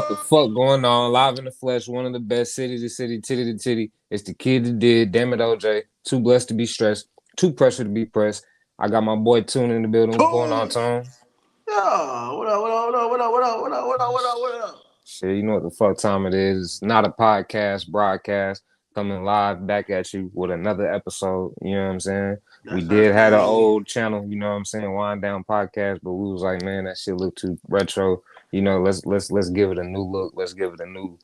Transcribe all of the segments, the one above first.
what the fuck going on? Live in the flesh, one of the best, city to city, titty to titty. It's the kid that did. Damn it, OJ. Too blessed to be stressed. Too pressure to be pressed. I got my boy Tune in the building. What's going on, Tune? Yeah, what up, what up, what up, what up, what up, what up, what up, what up, what up? Shit, you know what the fuck time it is. It's not a podcast, broadcast. Coming live back at you with another episode. You know what I'm saying? We did have an old channel, you know what I'm saying, Wind Down Podcast, but we was like, man, that shit look too retro. You know, let's give it a new look. Let's give it a new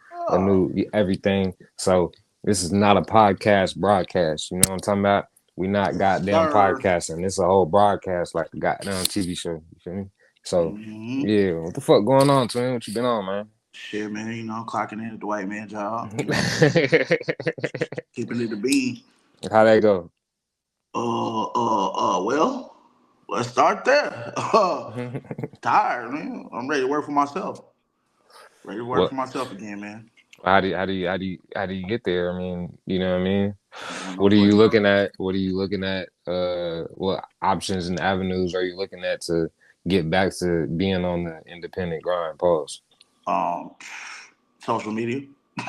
everything. So this is not a podcast broadcast. You know what I'm talking about? We not goddamn podcasting. It's a whole broadcast like a goddamn TV show. You feel me? So yeah, what the fuck going on, twin? What you been on, man? Shit, man, you know, clocking in at the white man job. You know, keeping it a bean. How that go? Well, let's start there. Tired, man. I'm ready to work for myself. Ready to work for myself again, man. How do you get there? I mean, you know what I mean? What are you looking at? What are you looking at? What options and avenues are you looking at to get back to being on the independent grind? Pause. Social media.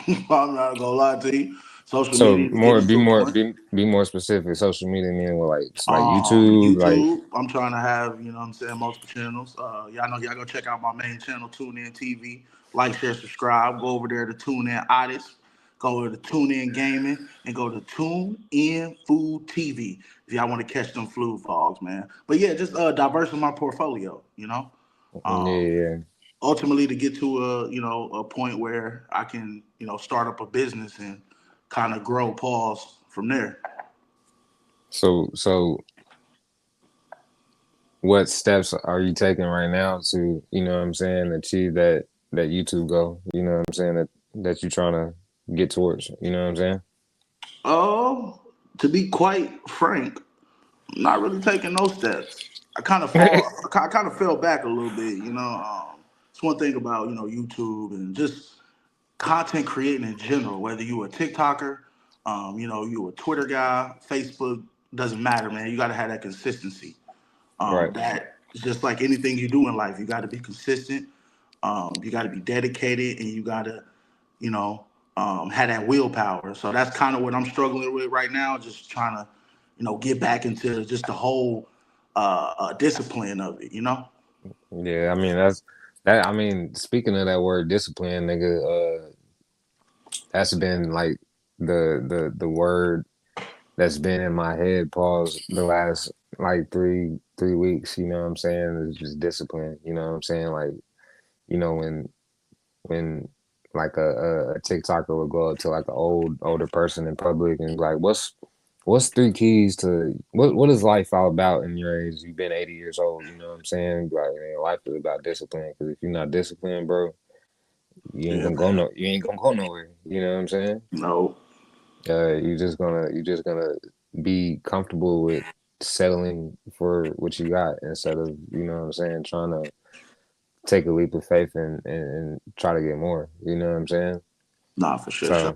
I'm not gonna lie to you. Social media. Be more specific. Social media meaning like YouTube. YouTube. I'm trying to have, you know what I'm saying, multiple channels. Y'all know y'all go check out my main channel, Tune In TV. Like, share, subscribe. Go over there to Tune In Artists. Go over to Tune In Gaming and go to Tune In Food TV if y'all want to catch them food vlogs, man. But yeah, just diversify my portfolio, you know. Yeah. Ultimately, to get to a point where I can, you know, start up a business and kind of grow, pause from there. So what steps are you taking right now to, you know what I'm saying, achieve that YouTube goal? You know what I'm saying, that you're trying to get towards, you know what I'm saying? To be quite frank, I'm not really taking those steps. I kind of fell back a little bit, you know. It's one thing about, you know, YouTube and just content creating in general, whether you a TikToker, you know, you a Twitter guy, Facebook, doesn't matter, man. You got to have that consistency. Right. That is just like anything you do in life. You got to be consistent. You got to be dedicated, and you got to, you know, have that willpower. So that's kind of what I'm struggling with right now. Just trying to, you know, get back into just the whole discipline of it, you know? Yeah, I mean, I mean, speaking of that word discipline, nigga, that's been like the word that's been in my head, pause, the last like three weeks, you know what I'm saying? It's just discipline, you know what I'm saying? Like, you know, when like a TikToker would go up to like an older person in public and be like, what's 3 keys to what is life all about in your age? You've been 80 years old, you know what I'm saying? Like, man, life is about discipline. Because if you're not disciplined, bro, you ain't gonna go nowhere. You know what I'm saying? No. You're just gonna be comfortable with settling for what you got instead of, you know what I'm saying, trying to take a leap of faith and try to get more. You know what I'm saying? Nah, for sure. So,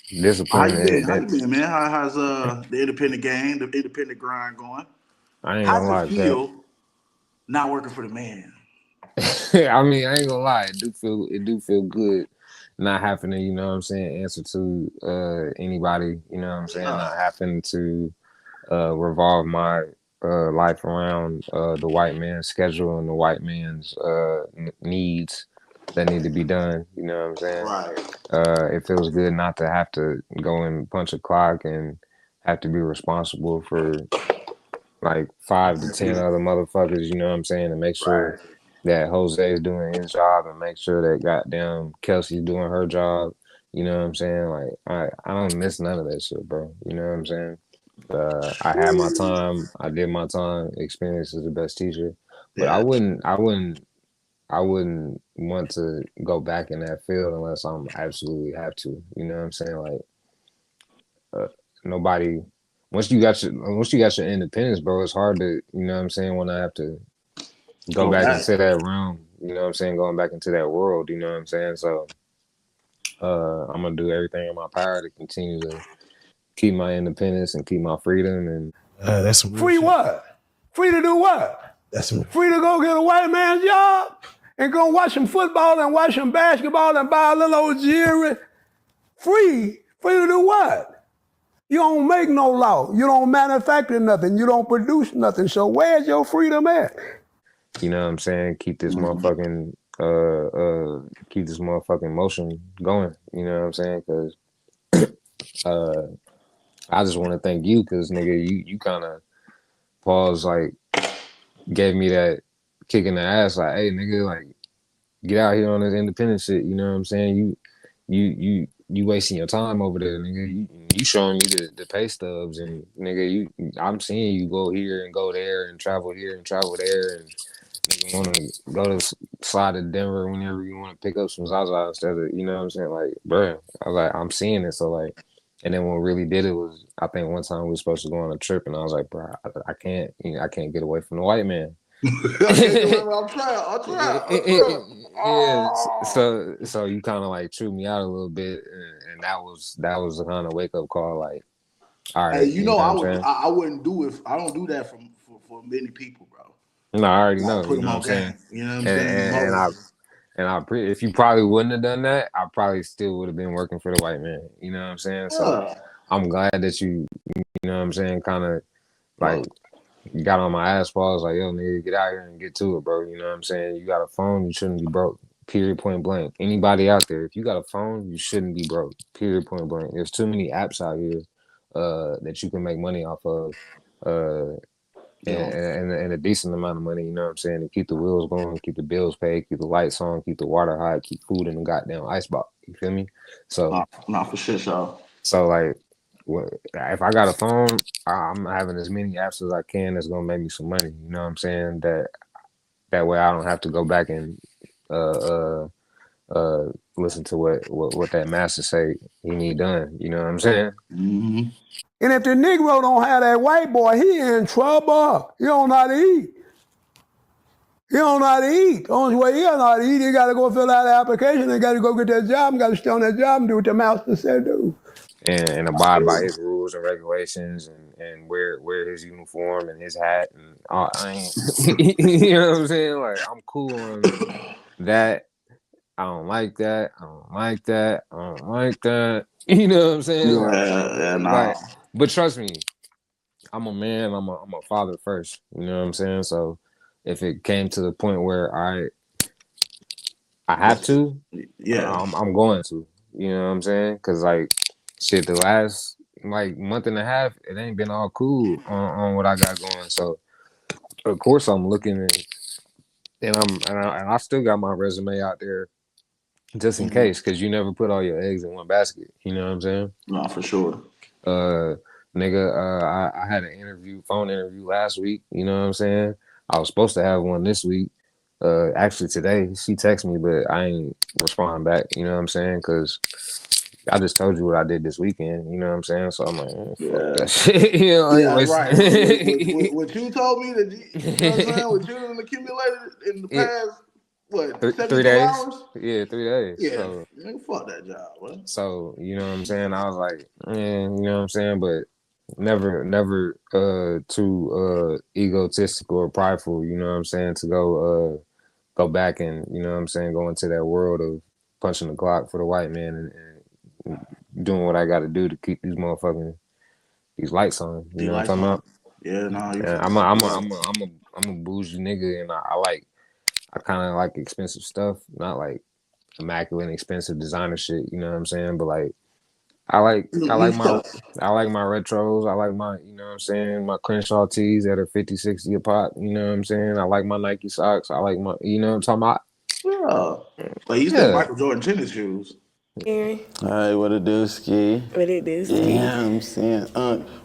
discipline. How you been, man? How's the independent game, the independent grind going? I ain't How's gonna lie, it feel not working for the man? I mean, I ain't gonna lie, it do feel good not having to, you know what I'm saying, answer to anybody, you know what I'm saying, not having to revolve my life around the white man's schedule and the white man's needs that need to be done, you know what I'm saying? Right. It feels good not to have to go and punch a clock and have to be responsible for like 5 to 10 other motherfuckers, you know what I'm saying, to make sure that Jose's doing his job and make sure that goddamn Kelsey's doing her job, you know what I'm saying? Like, I don't miss none of that shit, bro, you know what I'm saying? I had my time, I did my time, experience is the best teacher, but I wouldn't want to go back in that field unless I'm absolutely have to, you know what I'm saying? Like, nobody, once you got your independence, bro, it's hard to, you know what I'm saying, when I have to go back into that realm, you know what I'm saying, going back into that world, you know what I'm saying? So I'm gonna do everything in my power to continue to keep my independence and keep my freedom. And that's some free shit. What? Free to do what? That's some free to go get a white man's job? and go watch some football and watch some basketball and buy a little old jewelry. Free to do what? You don't make no law. You don't manufacture nothing. You don't produce nothing. So where's your freedom at? You know what I'm saying? Keep this motherfucking motion going. You know what I'm saying? Because I just want to thank you, because nigga, you kind of like gave me that kick in the ass, like, hey nigga, like, get out here on this independent shit. You know what I'm saying? You wasting your time over there, nigga. You showing me the pay stubs, and nigga, I'm seeing you go here and go there and travel here and travel there, and nigga want to go to slide to Denver whenever you want to pick up some Zaza instead of, you know what I'm saying? Like, bruh, I was like, I'm seeing it, so like. And then what really did it was, I think one time we were supposed to go on a trip, and I was like, bro, I can't get away from the white man. I'll try. Yeah. So you kind of like threw me out a little bit, and that was the kind of wake up call. Like, all right, Hey, you know I wouldn't do it. I don't do that for many people, bro. No, I already know. Put You them know on what I'm saying? game. You know what I'm saying? If you probably wouldn't have done that, I probably still would have been working for the white man. You know what I'm saying? So I'm glad that you know what I'm saying, kind of like got on my ass balls, like, yo, nigga, get out here and get to it, bro. You know what I'm saying? You got a phone, you shouldn't be broke. Period, point blank. Anybody out there, if you got a phone, you shouldn't be broke. Period, point blank. There's too many apps out here that you can make money off of. And a decent amount of money, you know what I'm saying, to keep the wheels going, keep the bills paid, keep the lights on, keep the water hot, keep food in the goddamn icebox. You feel me? So, not for shit, y'all. So like, if I got a phone, I'm having as many apps as I can that's gonna make me some money. You know what I'm saying? That way I don't have to go back and listen to what that master say he need done. You know what I'm saying? Mm-hmm. And if the Negro don't have that white boy, he in trouble. He don't know how to eat. He don't know how to eat. The only way he don't know how to eat, he got to go fill out the application and got to go get that job and got to stay on that job and do what the master said do. And abide by his rules and regulations, and wear his uniform and his hat, and you know what I'm saying? Like, I'm cool on that. I don't like that. I don't like that. I don't like that. You know what I'm saying? Yeah, nah. Like, but trust me, I'm a man. I'm a father first. You know what I'm saying? So if it came to the point where I have to, I'm going to. You know what I'm saying? Because like, shit, the last like month and a half, it ain't been all cool on what I got going. So of course I'm looking and I still got my resume out there just in case, because you never put all your eggs in one basket. You know what I'm saying? No, for sure. Nigga, I had an phone interview last week. You know what I'm saying? I was supposed to have one this week. Actually today, she texted me, but I ain't respond back. You know what I'm saying? Because I just told you what I did this weekend. You know what I'm saying? So I'm like, fuck that shit. You know, right. What you told me that, you know what I'm saying? What you accumulated in the past, what, 3 days? hours? Yeah, 3 days. Yeah, so, fuck that job, bro. So, you know what I'm saying? I was like, man, you know what I'm saying? But never too egotistic or prideful, you know what I'm saying, to go back and, you know what I'm saying, go into that world of punching the clock for the white man and doing what I got to do to keep these lights on. You know what I'm talking about? Yeah, nah. I'm a bougie nigga, and I kind of like expensive stuff, not like immaculate and expensive designer shit. You know what I'm saying? But like, I like my retros. I like my, you know what I'm saying, my Crenshaw tees that are 50, 60 a pop. You know what I'm saying? I like my Nike socks. I like my, you know what I'm talking about? Yeah. But you said Michael Jordan tennis shoes. Hey, what it do, Ski? What it do, Ski? Yeah, I'm saying,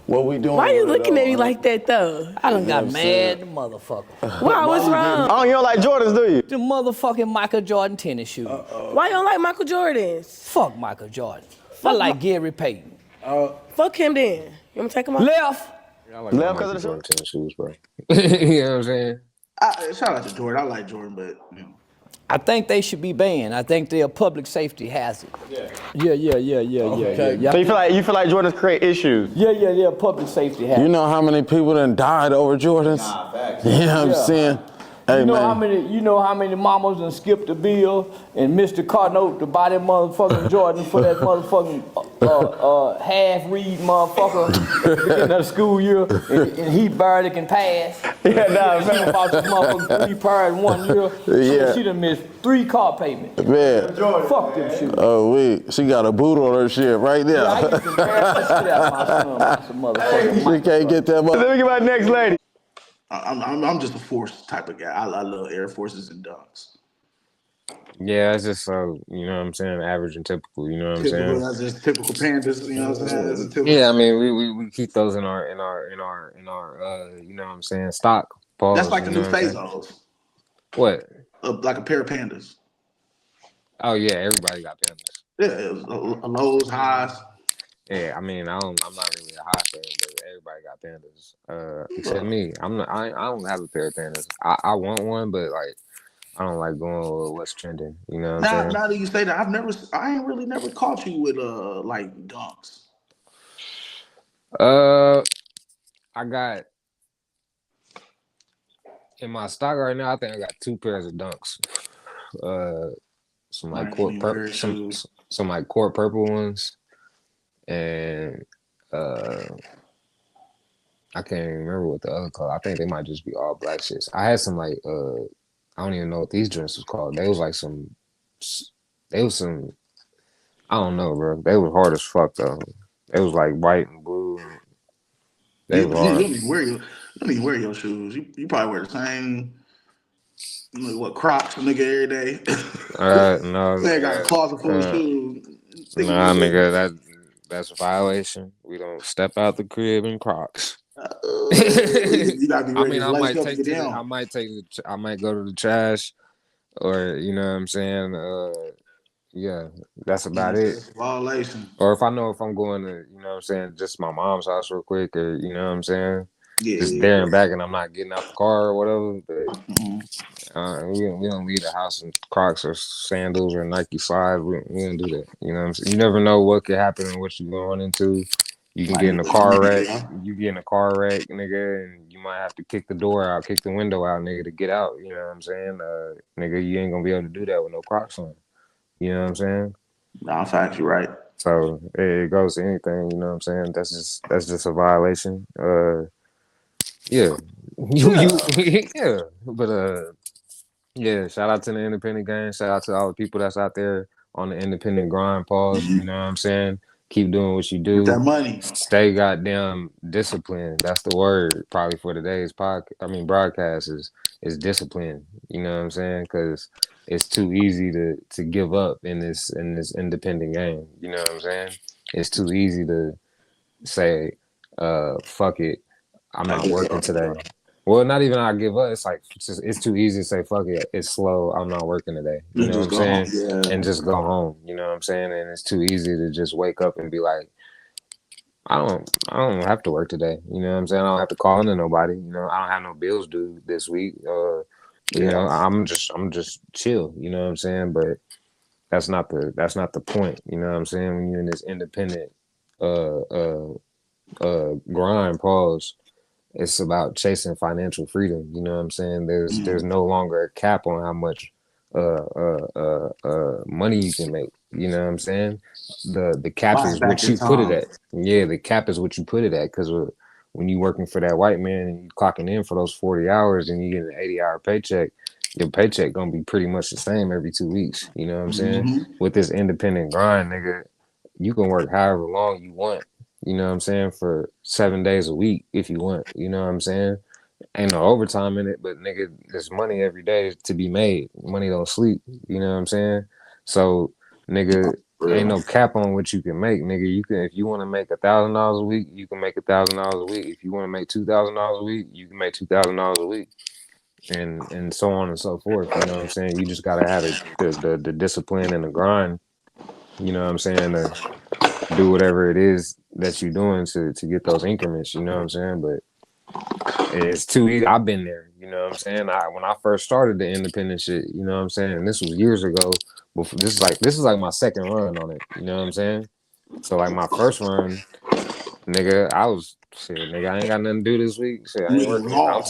what we doing? Why you looking at me like that, though? I done got mad, motherfucker. Why? What's wrong? Oh, you don't like Jordans, do you? The motherfucking Michael Jordan tennis shoes. Why you don't like Michael Jordans? Fuck Michael Jordan. I like Gary Payton. Fuck him then. You want me to take him off? Left. I like because of the Jordan tennis shoes, bro. You know what I'm saying? Shout out to Jordan. I like Jordan, but you know. I think they should be banned. I think they're a public safety hazard. Yeah. So you feel like Jordans create issues? Yeah, they're a public safety hazard. You know how many people done died over Jordans? Nah, facts. You know what I'm saying? Hey, You know man. how many mamas done skipped the bill and missed the car note to buy that motherfucking Jordan for that motherfucking half-read motherfucker at the beginning of the school year, and he barely can pass. Yeah, nah, She done bought this motherfucking 3 pairs in 1 year. Yeah. She done missed 3 car payments. Man. Fuck them shoes. Oh, wait. She got a boot on her shit right there. Yeah, I used to embarrass the shit out of my son, some motherfucker. She can't get that mother. Let me get my next lady. I'm just a Force type of guy. I love Air Forces and Dunks. Yeah, it's just so you know what I'm saying, average and typical. You know what I'm Typical, saying? that's just typical Panthers. You know what I'm saying? That's a typical. Yeah, I mean we keep those in our you know what I'm saying, stock. Pause, That's like the you new know what I'm saying? Fazos. What? Like a pair of Pandas. Oh yeah, everybody got Panthers. Yeah, it was lows, highs. Yeah, I mean I'm not really a high fan, but everybody got Panthers. Except me. I don't have a pair of Panthers. I want one, but like I don't like going with what's trending. You know what I'm saying? Now that you say that, I ain't really never caught you with like Dunks. I got in my stock right now. I think I got 2 pairs of Dunks. Some like some like court purple ones, and I can't even remember what the other color. I think they might just be all black shits. I had some like I don't even know what these drinks was called. They was like some. I don't know, bro. They was hard as fuck though. They was like white and blue. They You was hard. don't even wear your shoes. You probably wear the same. Crocs, nigga, every day. No. They got a closet full of shoes. Nah, nigga, that's a violation. We don't step out the crib in Crocs. You gotta be ready I might take down. I might go to the trash, or you know what I'm saying. Yeah, that's about it. It's a violation. Or if I'm going to, you know what I'm saying, just my mom's house real quick, or you know what I'm saying, just there and back, and I'm not getting out the car or whatever. But we don't leave the house in Crocs or sandals or Nike slides. We don't do that. You know what I'm saying? You never know what could happen and what you're going into. You can get in a car wreck. You get in a car wreck, nigga, and you might have to kick the door out, kick the window out, nigga, to get out. You know what I'm saying? Nigga, you ain't gonna be able to do that with no Crocs on. You know what I'm saying? Nah, fact, you're right. So it goes to anything. You know what I'm saying? That's just a violation. Yeah. Yeah. But yeah, shout out to the independent game. Shout out to all the people that's out there on the independent grind. Pause. You know what I'm saying? Keep doing what you do. Get that money. Stay goddamn disciplined. That's the word probably for today's broadcast is discipline. You know what I'm saying? Because it's too easy to give up in this independent game. You know what I'm saying? It's too easy to say, fuck it, I'm not working today. Well, not even I give up. It's like it's too easy to say, fuck it, it's slow, I'm not working today. You know what I'm saying? Yeah. And just go home. You know what I'm saying? And it's too easy to just wake up and be like, I don't have to work today. You know what I'm saying? I don't have to call into nobody. You know, I don't have no bills due this week. You know, I'm just chill. You know what I'm saying? But that's not the point. You know what I'm saying? When you're in this independent grind, pause, it's about chasing financial freedom. You know what I'm saying? There's no longer a cap on how much money you can make. You know what I'm saying? The cap is what you put it at. Yeah, the cap is what you put it at, because when you working for that white man and you clocking in for those 40 hours and you get an 80-hour paycheck, your paycheck gonna be pretty much the same every 2 weeks. You know what I'm saying? With this independent grind, nigga, you can work however long you want. You know what I'm saying? For 7 days a week if you want. You know what I'm saying? Ain't no overtime in it, but nigga, there's money every day to be made. Money don't sleep. You know what I'm saying? So, nigga, ain't no cap on what you can make, nigga. You can, if you want to make $1,000 a week, you can make $1,000 a week. If you want to make $2,000 a week, you can make $2,000 a week, and so on and so forth. You know what I'm saying? You just gotta have the discipline and the grind. You know what I'm saying? To do whatever it is that you're doing to get those increments. You know what I'm saying? But it's too easy. I've been there. You know what I'm saying? When I first started the independent shit, you know what I'm saying? And this was years ago. Before, this is like my second run on it. You know what I'm saying? So like my first run, nigga, I was Shit, nigga, I ain't got nothing to do this week. Shit, I ain't Nigga was working. I'm off.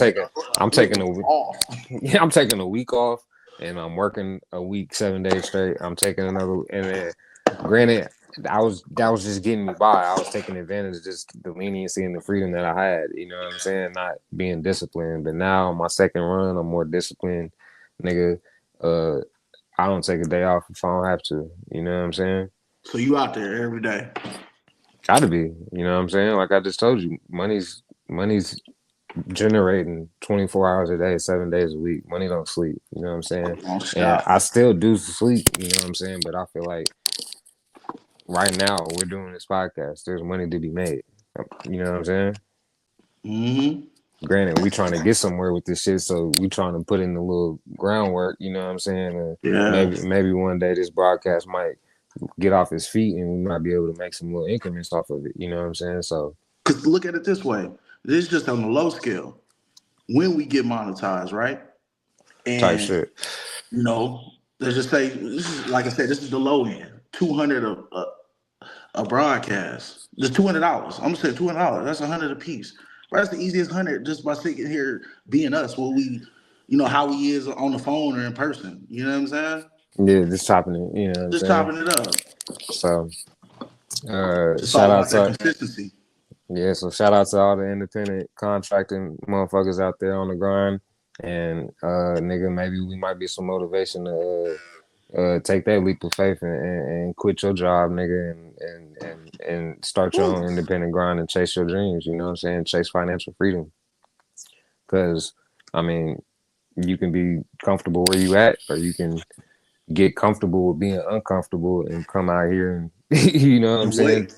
taking Nigga a was week. off. Yeah, I'm taking a week off, and I'm working a week, 7 days straight. I'm taking another, and then, granted, that was just getting me by. I was taking advantage of just the leniency and the freedom that I had. You know what I'm saying? Not being disciplined. But now my second run, I'm more disciplined, nigga. I don't take a day off if I don't have to. You know what I'm saying? So you out there every day. Gotta be. You know what I'm saying? Like I just told you, money's generating 24 hours a day, 7 days a week. Money don't sleep. You know what I'm saying? Don't And stop. I still do sleep. You know what I'm saying? But I feel like right now we're doing this podcast. There's money to be made. You know what I'm saying? Mm-hmm. Granted, we trying to get somewhere with this shit, so we trying to put in the little groundwork. You know what I'm saying? Yeah. Maybe one day this broadcast might get off his feet, and we might be able to make some little increments off of it. You know what I'm saying? So Because look at it this way. This is just on the low scale. When we get monetized, right? type And, shit. you know, let's just say, this is, like I said, this is the low end. 200 a broadcast. Just $200. I'm going to say $200. That's 100 a piece. Right? That's the easiest 100 just by sitting here being us. What we, how we is on the phone or in person. You know what I'm saying? Yeah, just chopping it. You know what I'm Just saying? chopping it up. So It's shout all out about that to consistency. yeah, so shout out to all the independent contracting motherfuckers out there on the grind. And nigga, maybe we might be some motivation to take that leap of faith and quit your job, nigga, and start your Woo. own independent grind and chase your dreams. You know what I'm saying? Chase financial freedom. Because I mean, you can be comfortable where you at, or you can get comfortable with being uncomfortable and come out here and you know what I'm And saying,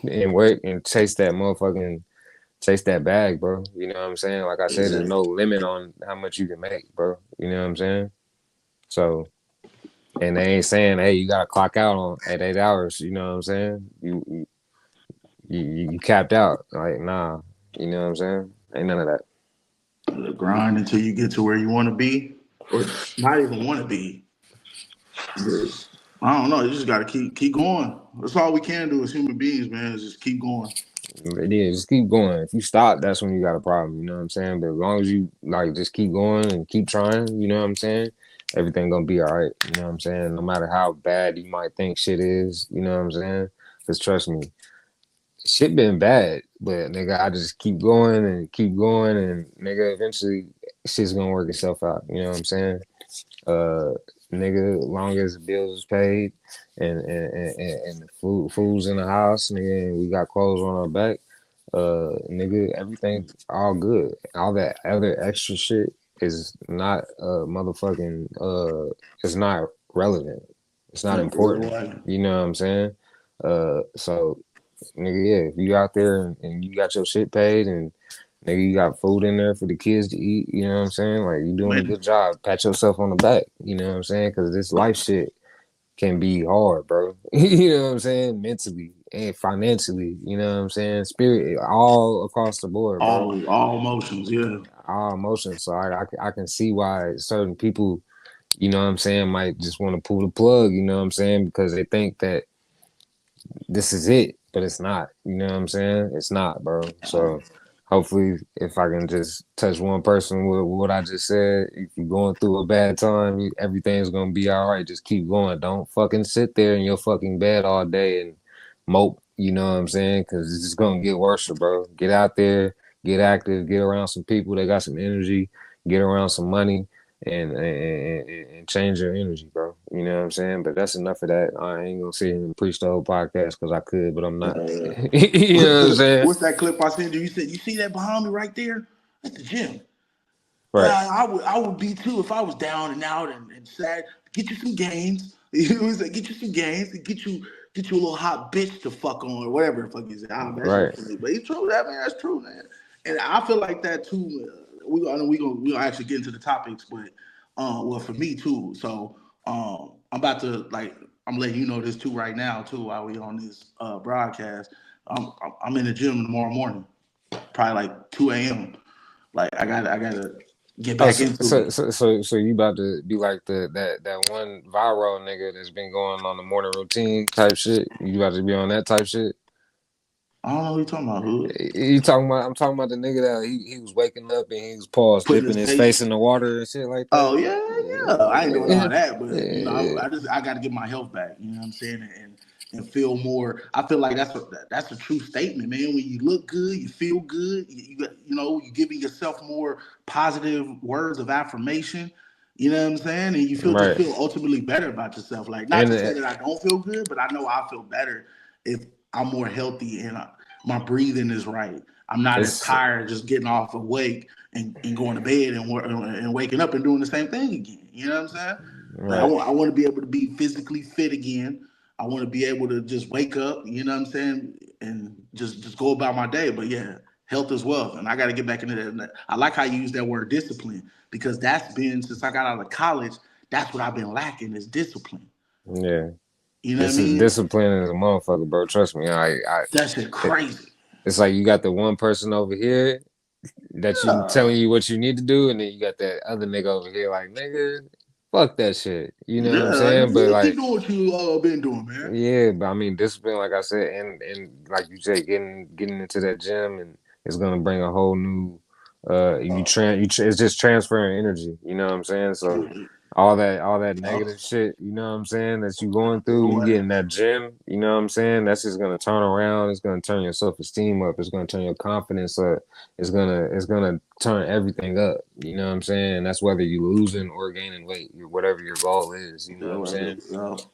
wait. and work and chase that bag, bro. You know what I'm saying? Like I said, there's Yeah. no limit on how much you can make, bro. You know what I'm saying? So, and they ain't saying, hey, you gotta clock out at 8 hours. You know what I'm saying? You capped out. Like, nah. You know what I'm saying? Ain't none of that. The grind until you get to where you want to be, or not even want to be. But I don't know. You just gotta keep going. That's all we can do as human beings, man. Is just keep going. Yeah, just keep going. If you stop, that's when you got a problem. You know what I'm saying? But as long as you like just keep going and keep trying, you know what I'm saying? Everything gonna be all right. You know what I'm saying? No matter how bad you might think shit is, you know what I'm saying? Because trust me, shit been bad, but nigga, I just keep going and nigga, eventually shit's gonna work itself out. You know what I'm saying? Uh, nigga, long as the bills is paid and the food's in the house, nigga, and we got clothes on our back, nigga, everything all good. All that other extra shit is not motherfucking it's not relevant. It's not In a real important. way. You know what I'm saying? So nigga, yeah, if you out there and you got your shit paid and nigga, you got food in there for the kids to eat, you know what I'm saying? Like, you doing a Man, good job. Pat yourself on the back, you know what I'm saying? Because this life shit can be hard, bro. You know what I'm saying? Mentally and financially, you know what I'm saying? Spirit, all across the board, bro. all emotions, yeah. All emotions. So I can see why certain people, you know what I'm saying, might just want to pull the plug, you know what I'm saying? Because they think that this is it, but it's not. You know what I'm saying? It's not, bro. So hopefully, if I can just touch one person with what I just said, if you're going through a bad time, everything's gonna be all right. Just keep going. Don't fucking sit there in your fucking bed all day and mope. You know what I'm saying? Because it's just gonna get worse, bro. Get out there, get active, get around some people that got some energy, get around some money, and change your energy, bro. You know what I'm saying? But that's enough of that. I ain't gonna sit here and preach the whole podcast because I could, but I'm not. You know what I'm saying? What's that clip I sent you? You said, you see that behind me right there? That's the gym. Right. I would be too if I was down and out and sad. Get you some gains. You know what I'm saying? Get you some gains and get you a little hot bitch to fuck on or whatever the fuck you say. I don't know, that Right. shit funny. But it's true, that man, that's true, man. And I feel like that too. I know we gonna actually get into the topics, but well for me too. So I'm about to I'm letting you know this too right now too while we on this broadcast. I'm in the gym tomorrow morning, probably like 2 a.m. Like I gotta get Oh, back into it. so you about to be like that one viral nigga that's been going on the morning routine type shit? You about to be on that type shit? I don't know who you talking about. Who? You talking about? I'm talking about the nigga that he was waking up and he was paused, Putting dipping his his face. face in the water and shit like Oh that. yeah. I ain't doing all that, but you know, Yeah. I got to get my health back. You know what I'm saying? And feel more. I feel like that's a true statement, man. When you look good, you feel good. You giving yourself more positive words of affirmation. You know what I'm saying? And you Right. feel ultimately better about yourself. Like not And to say that I don't feel good, but I know I feel better if I'm more healthy and my breathing is right. I'm not as it's tired just getting off awake and going to bed and waking up and doing the same thing again. You know what I'm saying? Like right. I want to be able to be physically fit again. I want to be able to just wake up, you know what I'm saying, and just go about my day. But yeah, health is wealth, and I got to get back into that. I like how you use that word discipline because that's been since I got out of college. That's what I've been lacking is discipline. Yeah. You know what I This is mean? discipline as a motherfucker, bro. Trust me. That shit crazy. It's like you got the one person over here that you Yeah. telling you what you need to do, and then you got that other nigga over here like, nigga, fuck that shit. You know what I'm Yeah, like saying? But you keep like, doing what you been doing, man. yeah, but I mean, discipline, like I said, and like you said, getting into that gym and it's gonna bring a whole new it's just transferring energy. You know what I'm saying? So all that Oh, negative shit, you know what I'm saying, that you going go through, you away. get in that gym, you know what I'm saying? That's just gonna turn around. It's gonna turn your self esteem up. It's gonna turn your confidence up. It's gonna turn everything up. You know what I'm saying? And that's whether you losing or gaining weight, whatever your goal is. You know what I'm saying?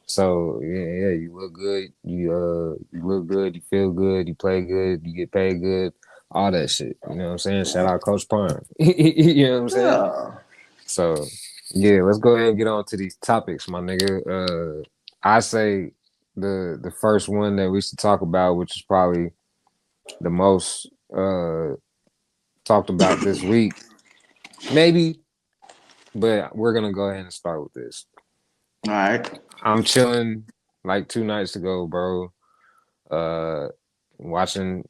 So yeah, you look good. You look good. You feel good. You play good. You get paid good. All that shit. You know what I'm saying? Shout out Coach Prime. You know what I'm saying? Yeah. So yeah, let's go ahead and get on to these topics, my nigga. I say the first one that we should talk about, which is probably the most talked about this week, maybe, but we're gonna go ahead and start with this. All right. I'm chilling like 2 nights ago, bro. Uh, watching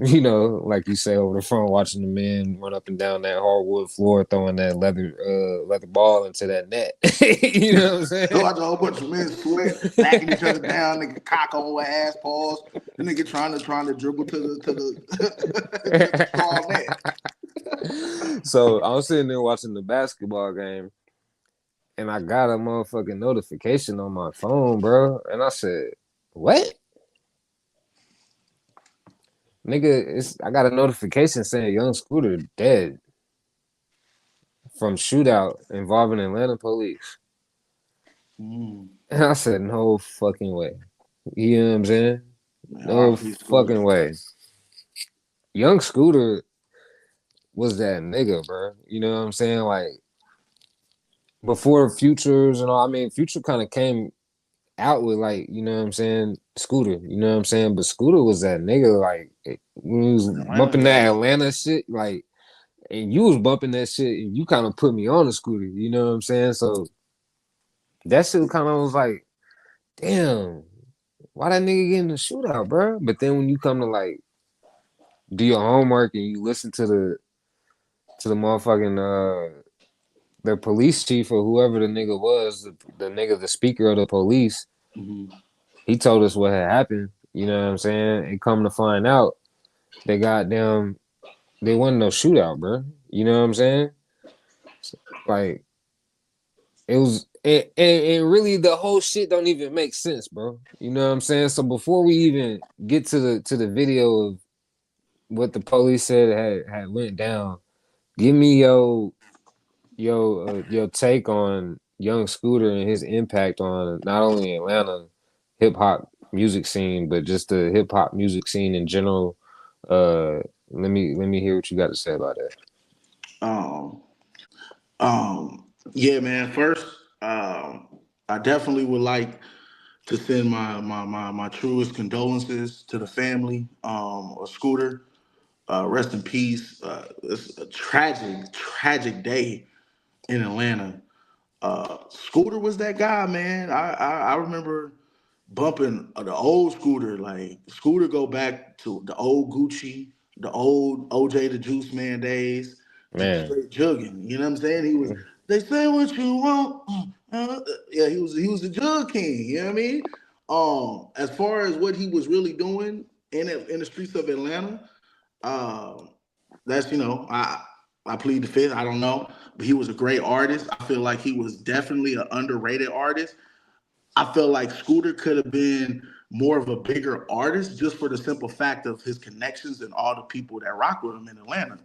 like you say over the phone, watching the men run up and down that hardwood floor, throwing that leather ball into that net. You know what I'm So saying? watch a whole bunch of men sweat, backing each other down, nigga cock over ass pause, the nigga trying to dribble to the to the straw net. So I'm sitting there watching the basketball game, and I got a motherfucking notification on my phone, bro. And I said, "What, nigga?" I got a notification saying Young Scooter dead from shootout involving Atlanta police. Mm. And I said, no fucking way. You know what I'm saying? Man, No RP Scooter. fucking way. Young Scooter was that nigga, bro. You know what I'm saying? Like, before Futures and all, I mean, Future kind of came out with, like, you know what I'm saying, Scooter. You know what I'm saying? But Scooter was that nigga, like, when he was Atlanta bumping that guy. Atlanta shit, like, and you was bumping that shit, and you kind of put me on the Scooter. You know what I'm saying? So that shit kind of was like, damn, why that nigga get in the shootout, bro? But then when you come to like do your homework and you listen to the motherfucking the police chief or whoever the nigga was, the nigga, the speaker of the police, Mm-hmm. he told us what had happened. You know what I'm saying? And come to find out, they goddamn, they wasn't no shootout, bro. You know what I'm saying? Like it was, and really the whole shit don't even make sense, bro. You know what I'm saying? So before we even get to the video of what the police said had went down, give me your take on Young Scooter and his impact on not only Atlanta hip hop music scene, but just the hip hop music scene in general. Let me hear what you got to say about that. Um, yeah, man. First, I definitely would like to send my truest condolences to the family of Scooter. Rest in peace. It's a tragic day in Atlanta. Scooter was that guy, man. I remember bumping the old Scooter. Like Scooter go back to the old Gucci, the old OJ the Juice Man days, just Man, straight jugging. You know what I'm saying? He was. They say what you want. Yeah, he was the jug king. You know what I mean? As far as what he was really doing, in the streets of Atlanta. That's I plead the fifth. I don't know, but he was a great artist. I feel like he was definitely an underrated artist. I feel like Scooter could have been more of a bigger artist just for the simple fact of his connections and all the people that rock with him in Atlanta.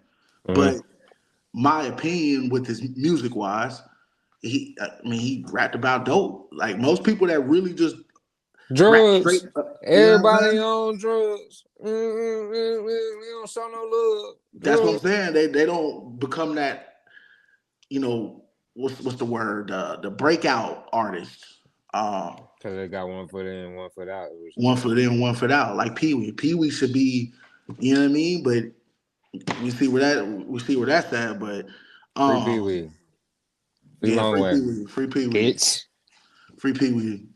Mm-hmm. But my opinion with his music wise, he rapped about dope. Like most people that really just rap straight, Drugs. you know what I'm Everybody saying? on drugs. We don't show no love. That's what I'm Drugs. saying. They don't become that, what's the word? The breakout artist. Cause they got one foot in, one foot out. One foot in, one foot out. Like Pee Wee. Pee Wee should be, you know what I mean? But we see where that's at. But Free Pee Wee. Free yeah, long free way. Pee Wee, free Pee Wee, Bitch. free Pee Wee.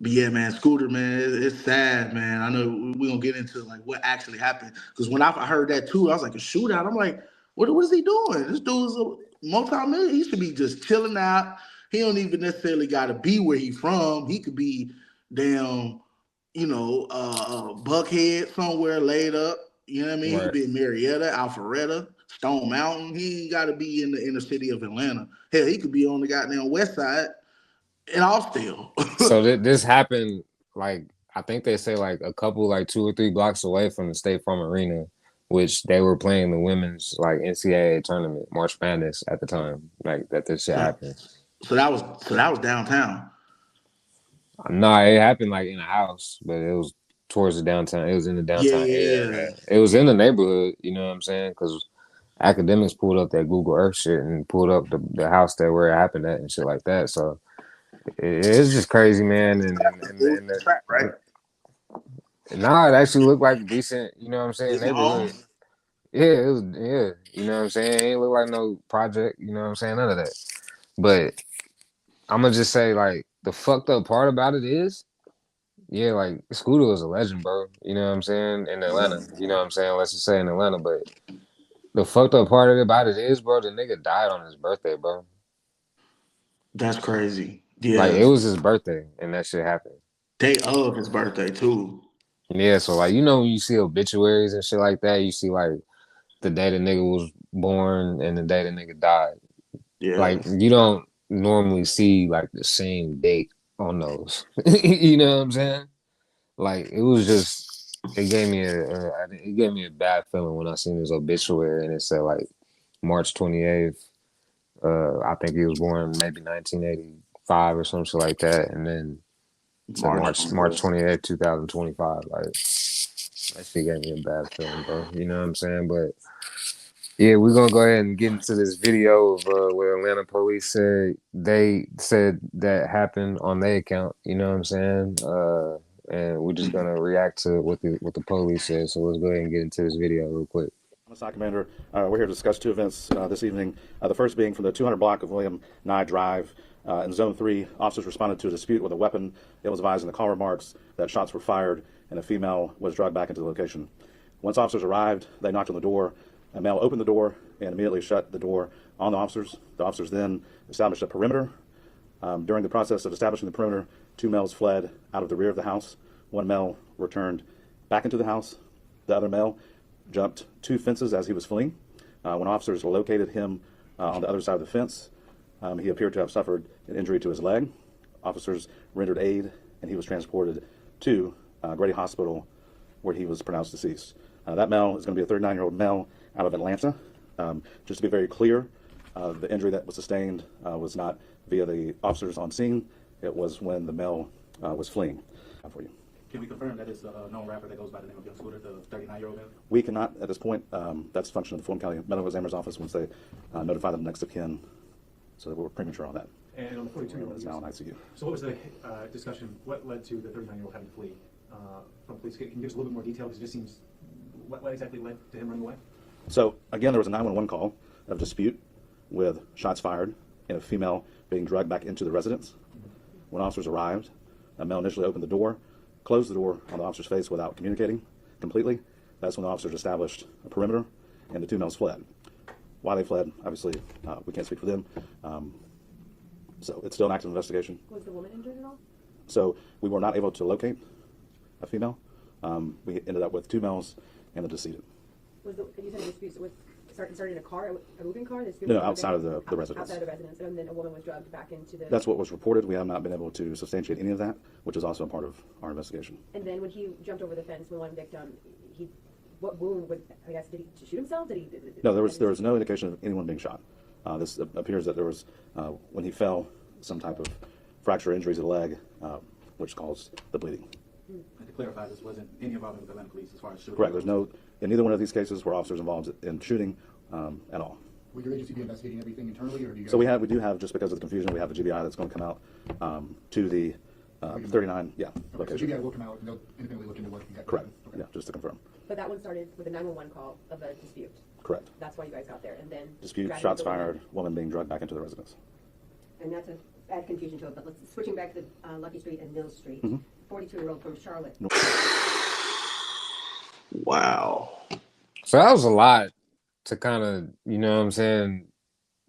But yeah, man, Scooter, man, it's sad, man. I know we gonna get into like what actually happened because when I heard that too, I was like a shootout. I'm like, what is he doing? This dude's a multi-million. He should be just chilling out. He don't even necessarily got to be where he from. He could be damn, Buckhead somewhere laid up. You know what I mean? He could Right. be in Marietta, Alpharetta, Stone Mountain. He ain't got to be in the inner city of Atlanta. Hell, he could be on the goddamn west side in Austell. So this happened like I think they say like a couple like 2 or 3 blocks away from the State Farm Arena, which they were playing the women's like NCAA tournament, March Madness at the time, like that this shit happened. So that was downtown. No, it happened like in a house, but it was towards the downtown. It was in the Yeah, downtown area, yeah, man. yeah. It was in the neighborhood, you know what I'm saying? Because academics pulled up that Google Earth shit and pulled up the house that where it happened at and shit like that. So it's just crazy, man. It was a trap, right? Nah, it actually looked like a decent, you know what I'm saying, Decent home. neighborhood. Yeah, it was, yeah, you know what I'm saying? It ain't look like no project, you know what I'm saying? None of that. But I'm gonna just say, like, the fucked up part about it is, yeah, like, Scooter was a legend, bro. You know what I'm saying? In Atlanta, you know what I'm saying? Let's just say in Atlanta, but the fucked up part about it is, bro, the nigga died on his birthday, bro. That's crazy. Like, Yeah. it was his birthday, and that shit happened. Day of his birthday too. Yeah, so, like, you know, when you see obituaries and shit like that, you see, like, the day the nigga was born and the day the nigga died. Yeah. Like, you don't normally see, like, the same date on those. You know what I'm saying? Like, it was just, it gave me a bad feeling when I seen his obituary and it said, like, March 28th. I think he was born maybe 1985 or some shit like that. And then it said March March 25th. 28th, 2025. Like, that shit gave me a bad feeling, bro. You know what I'm saying? But yeah, we're gonna go ahead and get into this video of where Atlanta police said that happened on their account. You know what I'm saying? And we're just gonna react to what the police said. So let's go ahead and get into this video real quick. Homicide Commander, we're here to discuss 2 events this evening. The first being from the 200 block of William Nye Drive. In Zone 3, officers responded to a dispute with a weapon. It was advised in the call remarks that shots were fired and a female was dragged back into the location. Once officers arrived, they knocked on the door. A male opened the door and immediately shut the door on the officers. The officers then established a perimeter. During the process of establishing the perimeter, 2 males fled out of the rear of the house. 1 male returned back into the house. The other male jumped 2 fences as he was fleeing. When officers located him on the other side of the fence, he appeared to have suffered an injury to his leg. Officers rendered aid, and he was transported to Grady Hospital, where he was pronounced deceased. That male is going to be a 39-year-old male out of Atlanta. Just to be very clear, the injury that was sustained was not via the officers on scene. It was when the male was fleeing. For you. Can we confirm that it's a known rapper that goes by the name of Young Scooter, the 39-year-old man? We cannot at this point. That's a function of the Fulton County Medical Examiner's Office once they notify them next of kin. So we're premature on that. And on the 42-year-old, is now in ICU. So what was the discussion? What led to the 39-year-old having to flee from police? Can you give us a little bit more detail? Because it just seems, what exactly led to him running away? So again, there was a 911 call of dispute with shots fired and a female being dragged back into the residence. When officers arrived, a male initially opened the door, closed the door on the officer's face without communicating completely. That's when the officers established a perimeter and the 2 males fled. Why they fled, obviously, we can't speak for them. So it's still an active investigation. Was the woman injured at all? So we were not able to locate a female. We ended up with 2 males and the decedent. Was you said the dispute started in a car, a moving car? No, outside of the residence. Outside of the residence, and then a woman was drugged back into the... That's what was reported. We have not been able to substantiate any of that, which is also a part of our investigation. And then when he jumped over the fence with one victim, what wound would, I guess, did he shoot himself? No, there was no indication of anyone being shot. This appears that there was, when he fell, some type of fracture injuries of the leg, which caused the bleeding. And to clarify, this wasn't any involvement with Atlanta police as far as shooting? Correct. There's no, in neither one of these cases were officers involved in shooting at all. Will your agency be investigating everything internally, or do you? So we do have, just because of the confusion, we have the GBI that's going to come out to the 39, location. So GBI will come out and they'll independently look into what you got. Correct. Okay. Yeah, just to confirm. But that one started with a 911 call of a dispute. Correct. That's why you guys got there, and then... Dispute, shots fired, woman being dragged back into the residence. And not to add confusion to it, but switching back to Lucky Street and Mill Street, 42-year-old from Charlotte. Wow. So that was a lot to kind of, you know what I'm saying,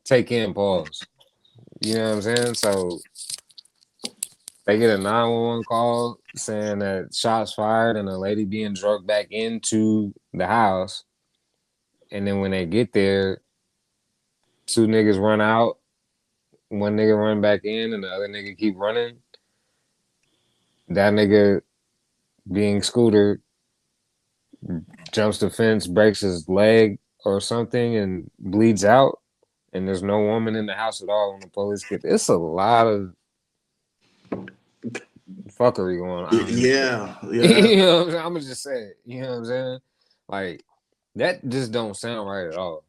take in, pause. You know what I'm saying? So they get a 911 call saying that shots fired and a lady being drugged back into the house. And then when they get there, 2 niggas run out, 1 nigga run back in, and the other nigga keep running. That nigga being Scooter jumps the fence, breaks his leg or something, and bleeds out. And there's no woman in the house at all when the police get there. It's a lot of fuckery going on. Yeah. You know what I'm saying? I'm gonna just say it. You know what I'm saying? Like, that just don't sound right at all.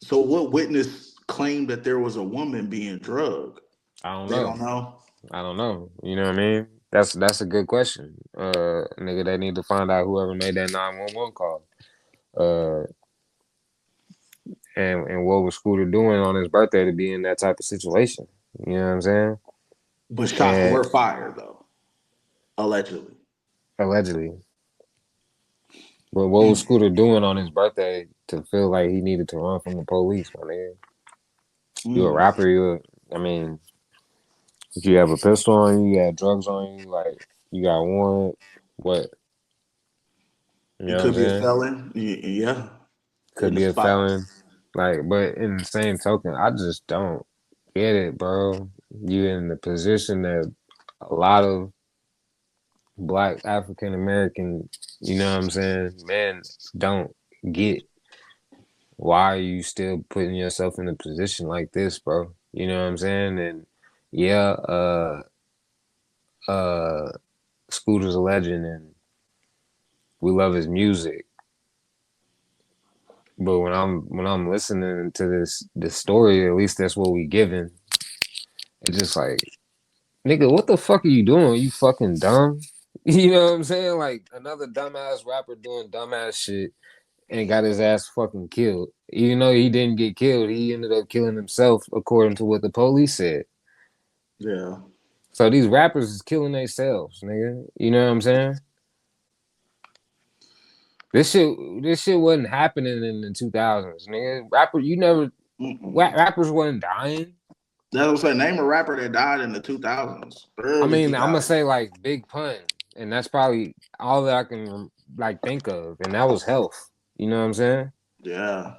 So what witness claimed that there was a woman being drugged? I don't They know. don't know. I don't know. You know what I mean? That's a good question. Nigga, they need to find out whoever made that 911 call. And what was Scooter doing on his birthday to be in that type of situation? You know what I'm saying? But shots were fired, though. Allegedly. But what was Scooter doing on his birthday to feel like he needed to run from the police, my nigga? You a rapper, if you have a pistol on you, you have drugs on you, like, you got warrant, what? You know could what I'm be saying? a felon. Yeah. Could be a felon. Like, but in the same token, I just don't get it, bro. You in the position that a lot of Black African American, you know what I'm saying, men don't get. Why are you still putting yourself in a position like this, bro? You know what I'm saying? And Scooter's a legend and we love his music. But when I'm listening to this story, at least that's what we given. It's just like, nigga, what the fuck are you doing? You fucking dumb? You know what I'm saying? Like, another dumbass rapper doing dumbass shit and got his ass fucking killed. Even though he didn't get killed, he ended up killing himself according to what the police said. Yeah. So these rappers is killing themselves, nigga. You know what I'm saying? This shit wasn't happening in the 2000s, nigga. Rappers wasn't dying. That's what I'm saying. Name a rapper that died in the 2000s. I'm gonna say like Big Pun, and that's probably all that I can like think of, and that was Health. You know what I'm saying? Yeah.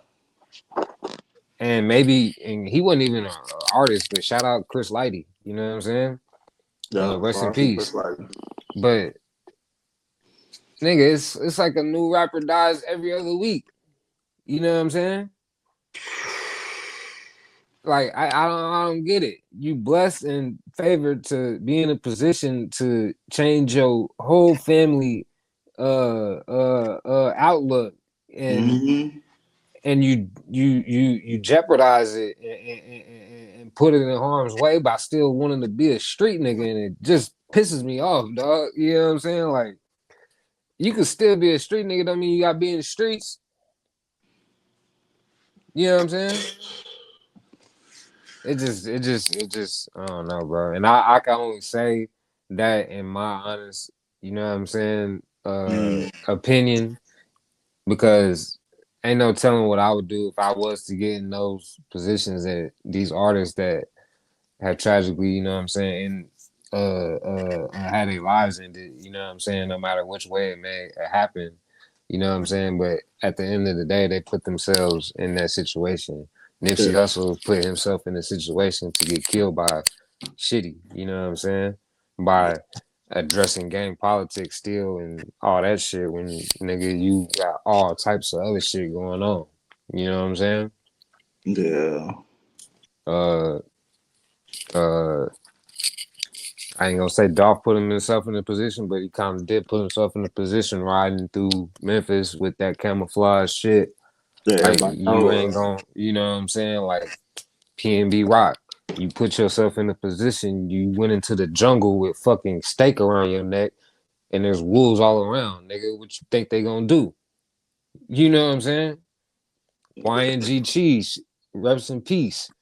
And he wasn't even an artist, but shout out Chris Lighty. You know what I'm saying? Yeah. Rest in peace. But nigga, it's like a new rapper dies every other week. You know what I'm saying? Like, I don't get it. You blessed and favored to be in a position to change your whole family outlook, and you jeopardize it and put it in harm's way by still wanting to be a street nigga, and it just pisses me off, dog. You know what I'm saying? Like, you can still be a street nigga, don't mean you gotta be in the streets. You know what I'm saying? It just, I don't know, bro. And I can only say that in my honest, you know what I'm saying, opinion, because ain't no telling what I would do if I was to get in those positions that these artists that have tragically, you know what I'm saying, had their lives ended. You know what I'm saying? No matter which way it may happen. You know what I'm saying? But at the end of the day, they put themselves in that situation. Nipsey Yeah. Hussle put himself in a situation to get killed by Shitty. You know what I'm saying? By addressing gang politics still and all that shit when nigga you got all types of other shit going on. You know what I'm saying? Yeah. Uh uh I ain't gonna say Dolph put himself in a position, but he kind of did put himself in a position riding through Memphis with that camouflage shit. Yeah, Like everybody you know ain't gonna, you know what I'm saying? Like PNB Rock, you put yourself in a position. You went into the jungle with fucking stake around your neck, and there's wolves all around, nigga. What you think they gonna do? You know what I'm saying? YNG Cheese, reps in peace.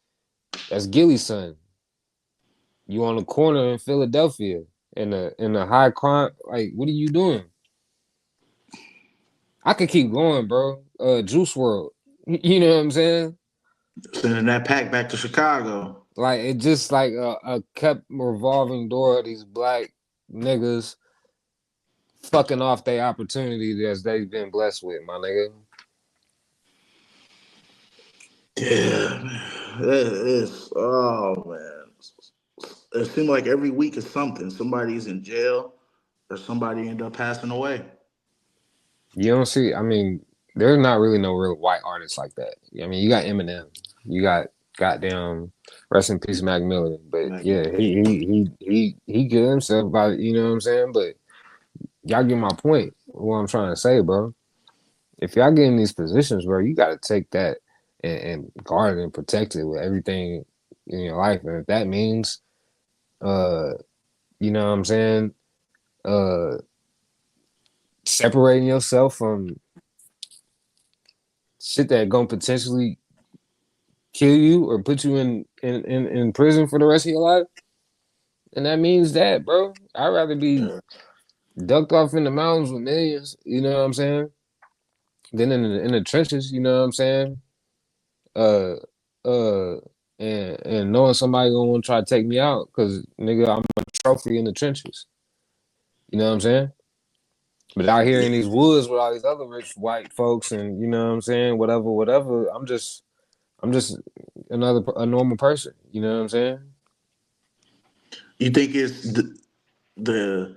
That's Gilly's son. You on the corner in Philadelphia in a high crime. Like, what are you doing? I could keep going, bro. Juice World. You know what I'm saying? sending that pack back to Chicago. Like it just like a kept revolving door of these black niggas fucking off their opportunity that they've been blessed with, my nigga. Yeah, man. It's oh man. It seems like every week is something. Somebody's in jail or somebody end up passing away. You don't see. I mean, there's not really no real white artists like that. I mean, you got Eminem, you got goddamn rest in peace Mac Miller, but Like, yeah, he killed himself by you know what I'm saying. But y'all get my point. What I'm trying to say, bro. If y'all get in these positions, bro, you got to take that and guard it and protect it with everything in your life. And if that means, uh, you know what I'm saying, uh, separating yourself from shit that gonna potentially kill you or put you in prison for the rest of your life, and that means that, bro. I'd rather be ducked off in the mountains with millions, you know what I'm saying, than in the trenches, you know what I'm saying. Uh, uh, and knowing somebody gonna want to try to take me out because nigga, I'm a trophy in the trenches. You know what I'm saying? But out here in these woods with all these other rich white folks, and you know what I'm saying, whatever. I'm just a normal person. You know what I'm saying? you think it's the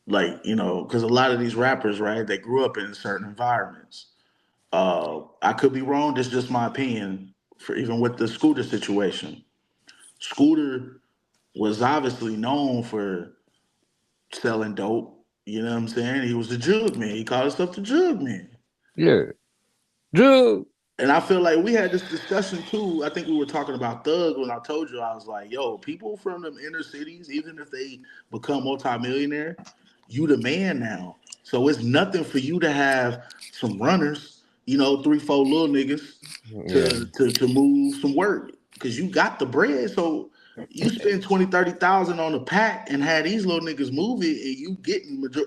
like because a lot of these rappers, right? They grew up in certain environments. I could be wrong. This is just my opinion. For even with the Scooter situation, Scooter was obviously known for selling dope. You know what I'm saying? He was the jug man. He called himself the jug man. Yeah, Drew. And I feel like we had this discussion too. I think we were talking about Thug when I told you I was like, yo, people from them inner cities, even if they become multimillionaire, you the man now. So it's nothing for you to have some runners, 3, 4 little niggas Yeah, to move some work. Cause you got the bread. So you spend 20, 30,000 on a pack and have these little niggas move it and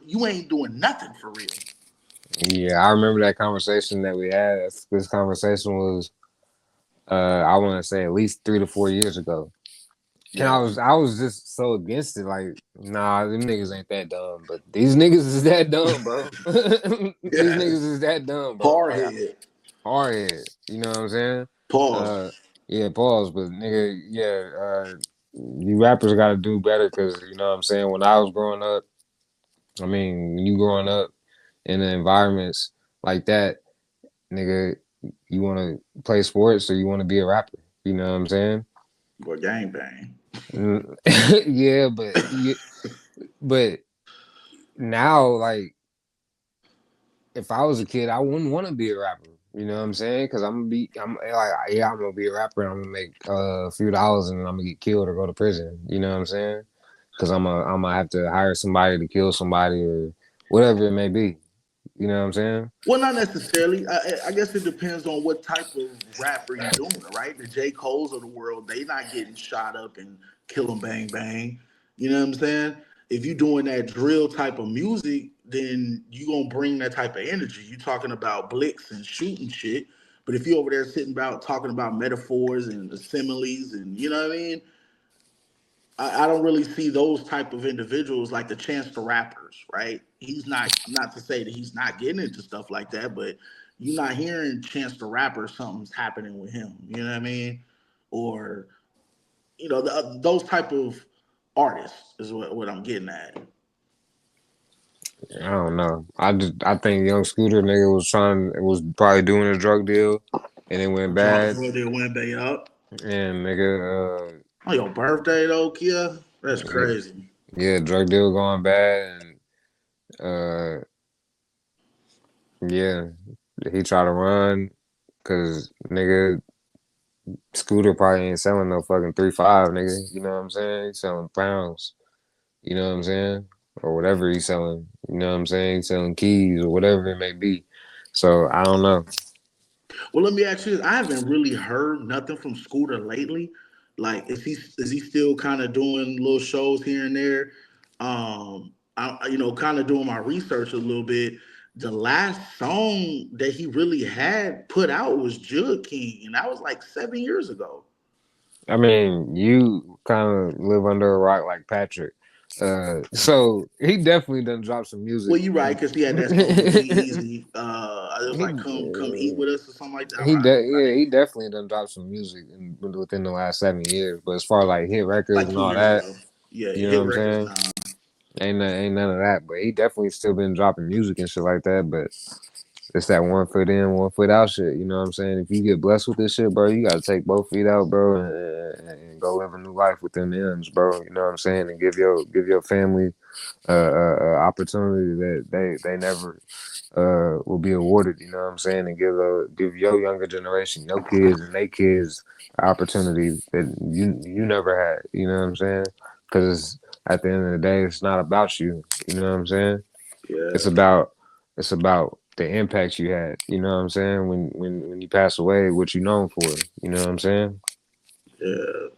you ain't doing nothing for real. yeah. I remember that conversation that we had. This conversation was, I want to say at least 3 to 4 years ago. And Yeah. I was just so against it. Like, nah, them niggas ain't that dumb. But these niggas is that dumb, bro. These niggas Yes. is that dumb, bro. Hard Like, head. hard head. You know what I'm saying? Uh, Pause. yeah, pause. But nigga, yeah, you rappers got to do better because you know what I'm saying. When I was growing up, I mean, when you growing up in the environments like that, nigga, you want to play sports or you want to be a rapper. You know what I'm saying? Or gangbang. Yeah, but now, like, if I was a kid, I wouldn't want to be a rapper. You know what I'm saying? Because I'm like, yeah, I'm gonna be a rapper and I'm gonna make a few dollars and I'm gonna get killed or go to prison. You know what I'm saying? Because I'm gonna have to hire somebody to kill somebody or whatever it may be. You know what I'm saying? Well, not necessarily. I guess it depends on what type of rapper you doing, right? The J. Cole's of the world, they not getting shot up and kill them bang bang. You know what I'm saying? If you doing that drill type of music, then you gonna bring that type of energy. You talking about blicks and shooting shit. But if you over there sitting about talking about metaphors and the similes and you know what I mean, I don't really see those type of individuals like the Chance the Rappers, right? He's not to say that he's not getting into stuff like that, but you're not hearing Chance the Rapper something's happening with him. You know what I mean? Or those type of artists is what I'm getting at. I don't know. I think Young Scooter nigga was probably doing a drug deal, and it went bad. Drug deal went back up. And nigga, on your birthday though, Kia? That's crazy. Yeah, drug deal going bad, and yeah, he tried to run because nigga Scooter probably ain't selling no fucking 3.5, nigga. You know what I'm saying? He's selling pounds. You know what I'm saying? Or whatever he's selling. You know what I'm saying? He's selling keys or whatever it may be. So I don't know. Well, let me ask you this. I haven't really heard nothing from Scooter lately. Like, is he still kind of doing little shows here and there? Kind of doing my research a little bit. The last song that he really had put out was Jug King, and that was like 7 years ago. I mean, you kind of live under a rock like Patrick. So he definitely done drop some music. Well, you're right, because he had that song with Easy. It was like come eat with us or something like that. He definitely done drop some music within the last 7 years. But as far as like hit records like and all that, you know what I'm saying? Ain't none of that. But he definitely still been dropping music and shit like that. But it's that 1 foot in, 1 foot out shit. You know what I'm saying? If you get blessed with this shit, bro, you gotta take both feet out, bro, and go live a new life within the M's, bro. You know what I'm saying? And give your family opportunity that they never will be awarded. You know what I'm saying? And give your younger generation, your kids and their kids, opportunity that you never had. You know what I'm saying? Because at the end of the day, it's not about you. You know what I'm saying? Yeah. It's about the impact you had, you know what I'm saying? When you pass away, what you known for, you know what I'm saying? Yeah.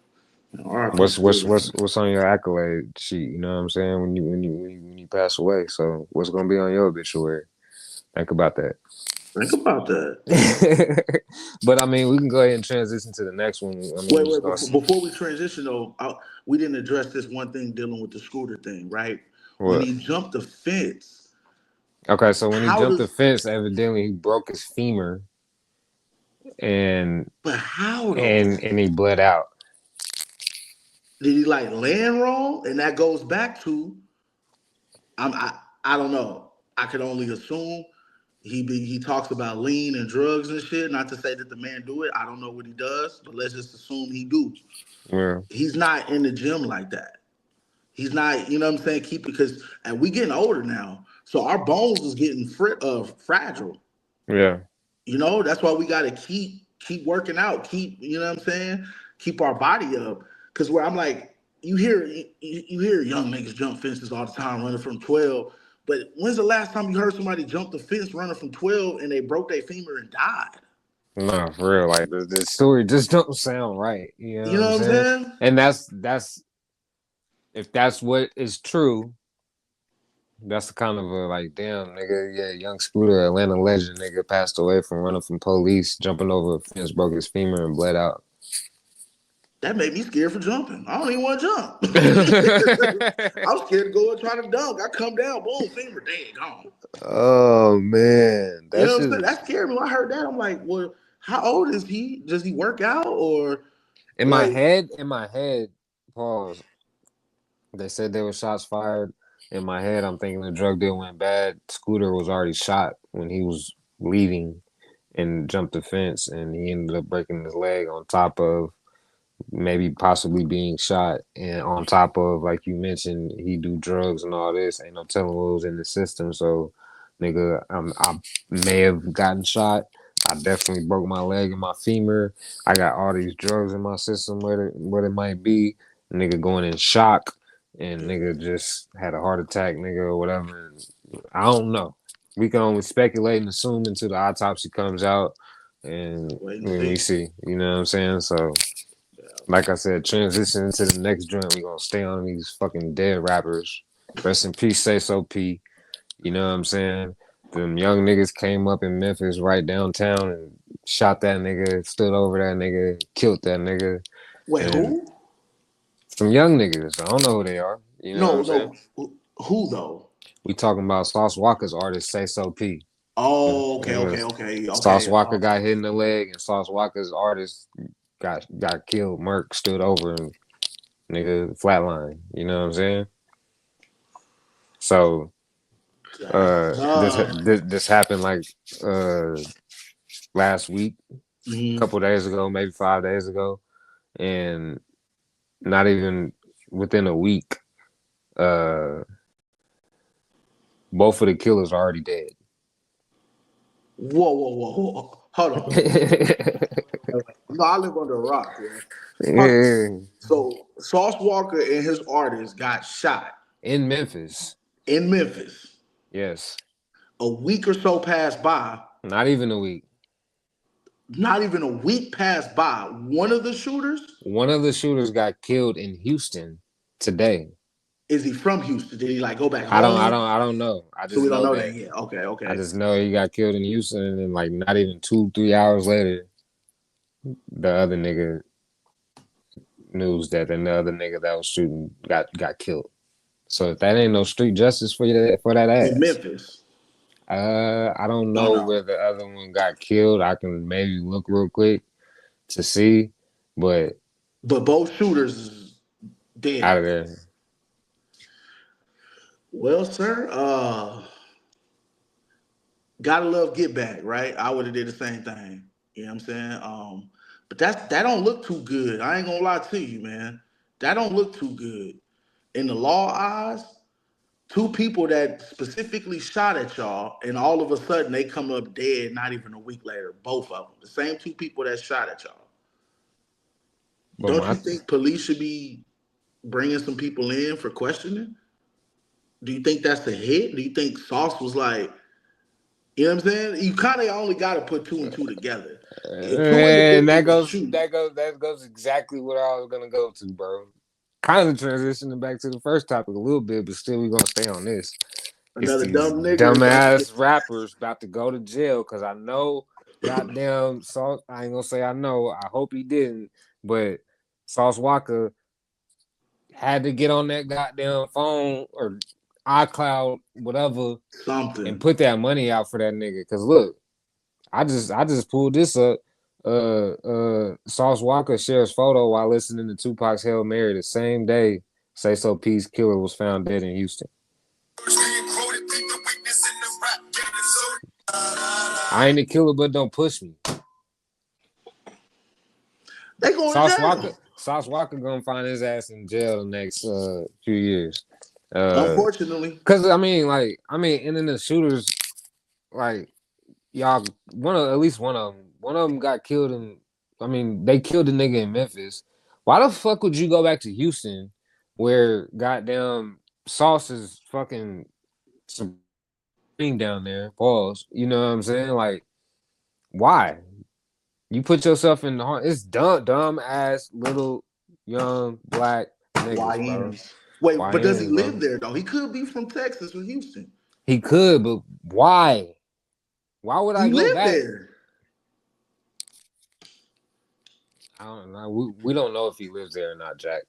What's on your accolade sheet, you know what I'm saying? When you pass away, so what's gonna be on your obituary? Think about that. But I mean, we can go ahead and transition to the next one. I mean, before we transition though, we didn't address this one thing dealing with the Scooter thing, right? What? When he jumped the fence. Okay, so when he jumped the fence, evidently he broke his femur, but how though? And he bled out. Did he like land wrong? And that goes back to, I don't know. I could only assume he talks about lean and drugs and shit. Not to say that the man do it. I don't know what he does, but let's just assume he do. Yeah. He's not in the gym like that. He's not, you know what I'm saying? Because and we getting older now. So our bones is getting fragile. Yeah. You know, that's why we got to keep working out. You know what I'm saying? Keep our body up. Because where I'm like, you hear young niggas jump fences all the time running from 12. But when's the last time you heard somebody jump the fence running from 12 and they broke their femur and died? No, for real. Like the story just don't sound right. You know what I'm saying? And that's if that's what is true, that's kind of a like, damn, nigga, yeah, Young Scooter, Atlanta legend, nigga, passed away from running from police, jumping over a fence, broke his femur, and bled out. That made me scared for jumping. I don't even want to jump. I'm scared to go and try to dunk. I come down, boom, femur dead, gone. Oh, man. You know what I'm saying? That scared me. When I heard that, I'm like, well, how old is he? Does he work out or? In my head, pause. They said there were shots fired. In my head, I'm thinking the drug deal went bad. Scooter was already shot when he was leaving and jumped the fence, and he ended up breaking his leg on top of maybe possibly being shot. And on top of, like you mentioned, he do drugs and all this. Ain't no telling what was in the system. So, nigga, I may have gotten shot. I definitely broke my leg and my femur. I got all these drugs in my system, what it might be. Nigga going in shock. And nigga just had a heart attack, nigga, or whatever. I don't know. We can only speculate and assume until the autopsy comes out and when we see. You know what I'm saying? So, like I said, transition into the next joint. We're going to stay on these fucking dead rappers. Rest in peace, Say So P. You know what I'm saying? Them young niggas came up in Memphis right downtown and shot that nigga, stood over that nigga, killed that nigga. Wait, who? Some young niggas. I don't know who they are. You know what I'm saying? No. Who though? We talking about Sauce Walker's artist, Say So P. Oh, Yeah. okay. Sauce Walker got hit in the leg, and Sauce Walker's artist got killed. Merc stood over and nigga flatline. You know what I'm saying? So this happened like last week, a couple days ago, maybe 5 days ago, and not even within a week, both of the killers are already dead. Whoa. Hold on. No, I live under a rock, man. Yeah. So Sauce Walker and his artist got shot In Memphis. Yes. A week or so passed by. Not even a week. Not even a week passed by. One of the shooters got killed in Houston today. Is he from Houston? Did he like go back home? I don't know. So we don't know that yet. Okay. I just know he got killed in Houston, and then like not even 2-3 hours later, the other nigga news that the other nigga that was shooting got killed. So if that ain't no street justice for that ass. In Memphis. I don't know where the other one got killed. I can maybe look real quick to see, but both shooters dead out of there. Well, sir, gotta love Get Back, right? I would have did the same thing. You know what I'm saying? But that don't look too good. I ain't gonna lie to you, man. That don't look too good. In the law eyes, two people that specifically shot at y'all, and all of a sudden they come up dead not even a week later, both of them. The same two people that shot at y'all. Don't you think police should be bringing some people in for questioning? Do you think that's a hit? Do you think Sauce was like, you know what I'm saying? You kind of only got to put 2 and 2 together. And that goes exactly what I was gonna go to, bro. Kind of transitioning back to the first topic a little bit, but still we're gonna stay on this. Another dumb nigga, dumbass rappers about to go to jail because I know goddamn Sauce. I ain't gonna say I know. I hope he didn't, but Sauce Walker had to get on that goddamn phone or iCloud, whatever, something, and put that money out for that nigga. Cause look, I just pulled this up. Sauce Walker shares photo while listening to Tupac's Hail Mary the same day Say So P's killer was found dead in Houston. I ain't a killer, but don't push me. They going to jail. Sauce Walker gonna find his ass in jail the next few years. Unfortunately, because and then the shooters, like y'all, at least one of them got killed they killed the nigga in Memphis. Why the fuck would you go back to Houston, where goddamn Sauce is fucking supreme down there? Pause. You know what I'm saying? Like, why? You put yourself in the heart. It's dumb ass little young black niggas. Wait, but does he live there though? He could be from Texas or Houston. He could, but why? Why would I go back there? I don't know. We don't know if he lives there or not, Jack.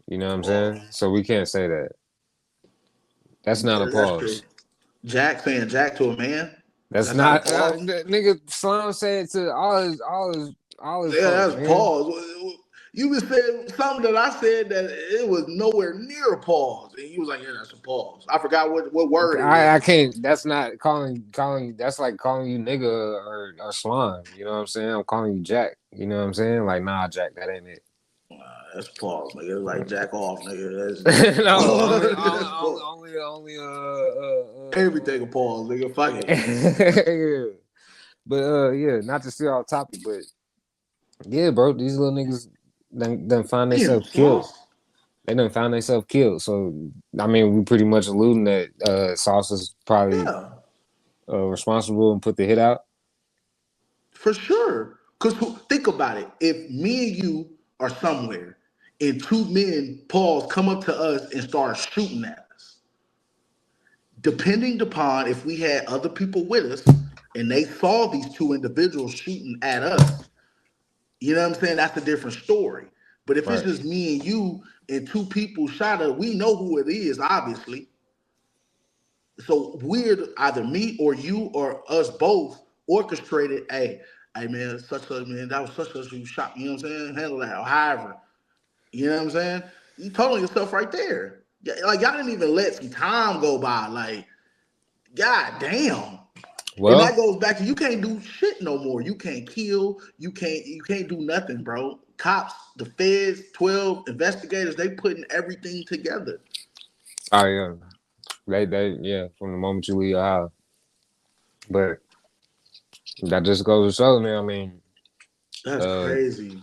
You know what I'm saying? So we can't say that. That's not a pause. Jack saying Jack to a man. That's not nigga. Slime said to all his. Yeah, that's pause. You been saying something that I said that it was nowhere near a pause, and he was like, "Yeah, that's a pause." I forgot what word. I can't. That's not calling. That's like calling you nigga or slime. You know what I'm saying? I'm calling you Jack. You know what I'm saying? Like, nah, Jack, that ain't it. That's pause, nigga. It's like jack off, nigga. That's only everything a pause, nigga. Fuck it. But yeah, not to steer off topic, but yeah, bro, these little niggas done find themselves killed. They done found themselves killed. So we pretty much alluding that Sauce is probably responsible and put the hit out. For sure. Because think about it. If me and you are somewhere and 2 men, pause, come up to us and start shooting at us, depending upon if we had other people with us and they saw these 2 individuals shooting at us, you know what I'm saying? That's a different story. But if it's just me and you, and two people shot her. We know who it is, obviously. So weird, either me or you or us both orchestrated. Hey man, such a man, that was such a who shot. You know what I'm saying? Handle that. Or however, you know what I'm saying? You told yourself right there. Like y'all didn't even let some time go by. Like, god damn. And Well, that goes back to you can't do shit no more. You can't kill. You can't do nothing, bro. Cops, the feds, 12 investigators, they putting everything together. oh yeah, yeah, from the moment you leave your house. But that just goes to show, man. I mean, That's uh, crazy.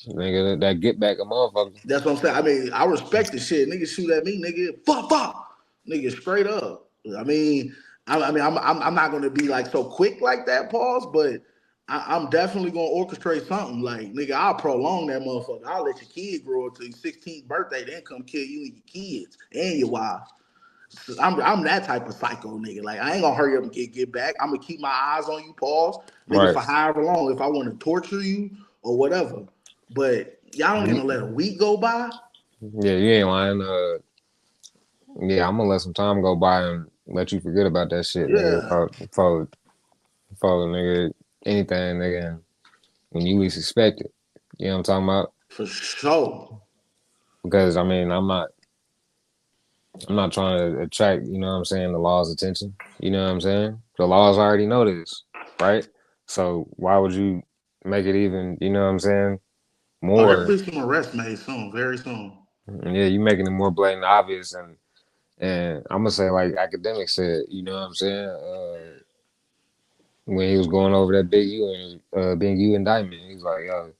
nigga, that get back a motherfucker. That's what I'm saying. I mean, I respect the shit. Niggas shoot at me, nigga. Fuck. Nigga, straight up. I'm not gonna be like so quick like that, pause, but I'm definitely gonna orchestrate something. Like, nigga, I'll prolong that motherfucker. I'll let your kid grow up to your 16th birthday, then come kill you and your kids and your wife. I'm that type of psycho nigga. Like, I ain't gonna hurry up and get back. I'm gonna keep my eyes on you, pause, nigga, Right. for however long if I want to torture you or whatever. But y'all don't even let a week go by. Yeah, you ain't lying. Yeah, I'm gonna let some time go by and let you forget about that shit, nigga. Yeah, For nigga, anything, nigga, and when you least expect it. You know what I'm talking about? for sure. Because I mean, I'm not trying to attract, you know what I'm saying, the law's attention. You know what I'm saying? The laws already know this, right? So why would you make it even, you know what I'm saying, Oh, there more? will be some arrests made soon, very soon. Yeah, you making it more blatant obvious, and I'm gonna say like academics said, you know what I'm saying? When he was going over that big U indictment, he was like, yo,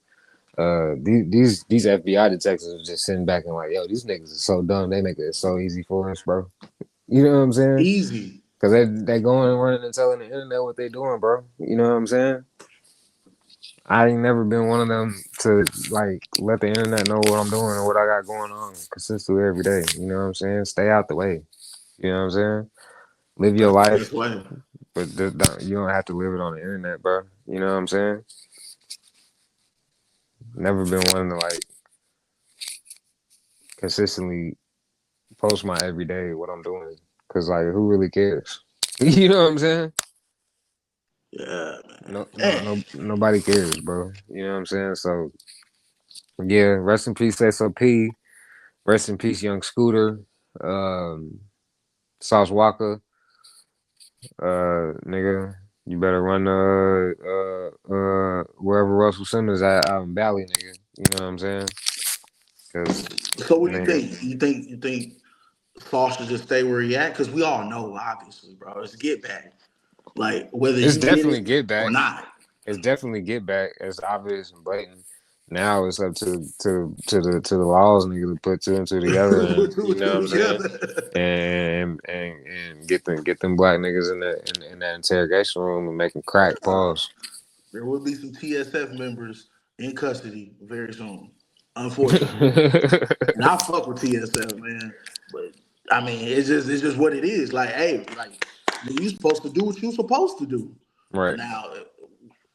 these FBI detectives are just sitting back and like, yo, these niggas are so dumb, they make it so easy for us, bro. You know what I'm saying? Easy. Cause they going and running and telling the internet what they doing, bro. You know what I'm saying? I ain't never been one of them to like let the internet know what I'm doing or what I got going on consistently every day. You know what I'm saying? Stay out the way. You know what I'm saying? Live your That's the life, best way. but you don't have to live it on the internet, bro. You know what I'm saying? Never been one to like consistently post my everyday what I'm doing. Cause like who really cares? You know what I'm saying? Yeah, Nobody cares, bro. You know what I'm saying? So yeah, rest in peace, SOP. Rest in peace, Young Scooter. Sauce Walker. Nigga, you better run wherever Russell Simmons at out in Bali, nigga. You know what I'm saying? Cause So what do you nigga, think? You think Saul should just stay where he at? Because we all know, obviously, bro. It's get back. Like whether it's he did definitely it get or back. not. It's definitely get back. It's obvious and blatant. Now it's up to the laws, nigga, to put two and two together, and Put two you and know what two I'm saying, together. and get them black niggas in that interrogation room and make them crack. Pause. There will be some TSF members in custody very soon, unfortunately. And I fuck with TSF, man. But I mean, it's just what it is. Like, hey, like you supposed to do what you supposed to do. Right. Now,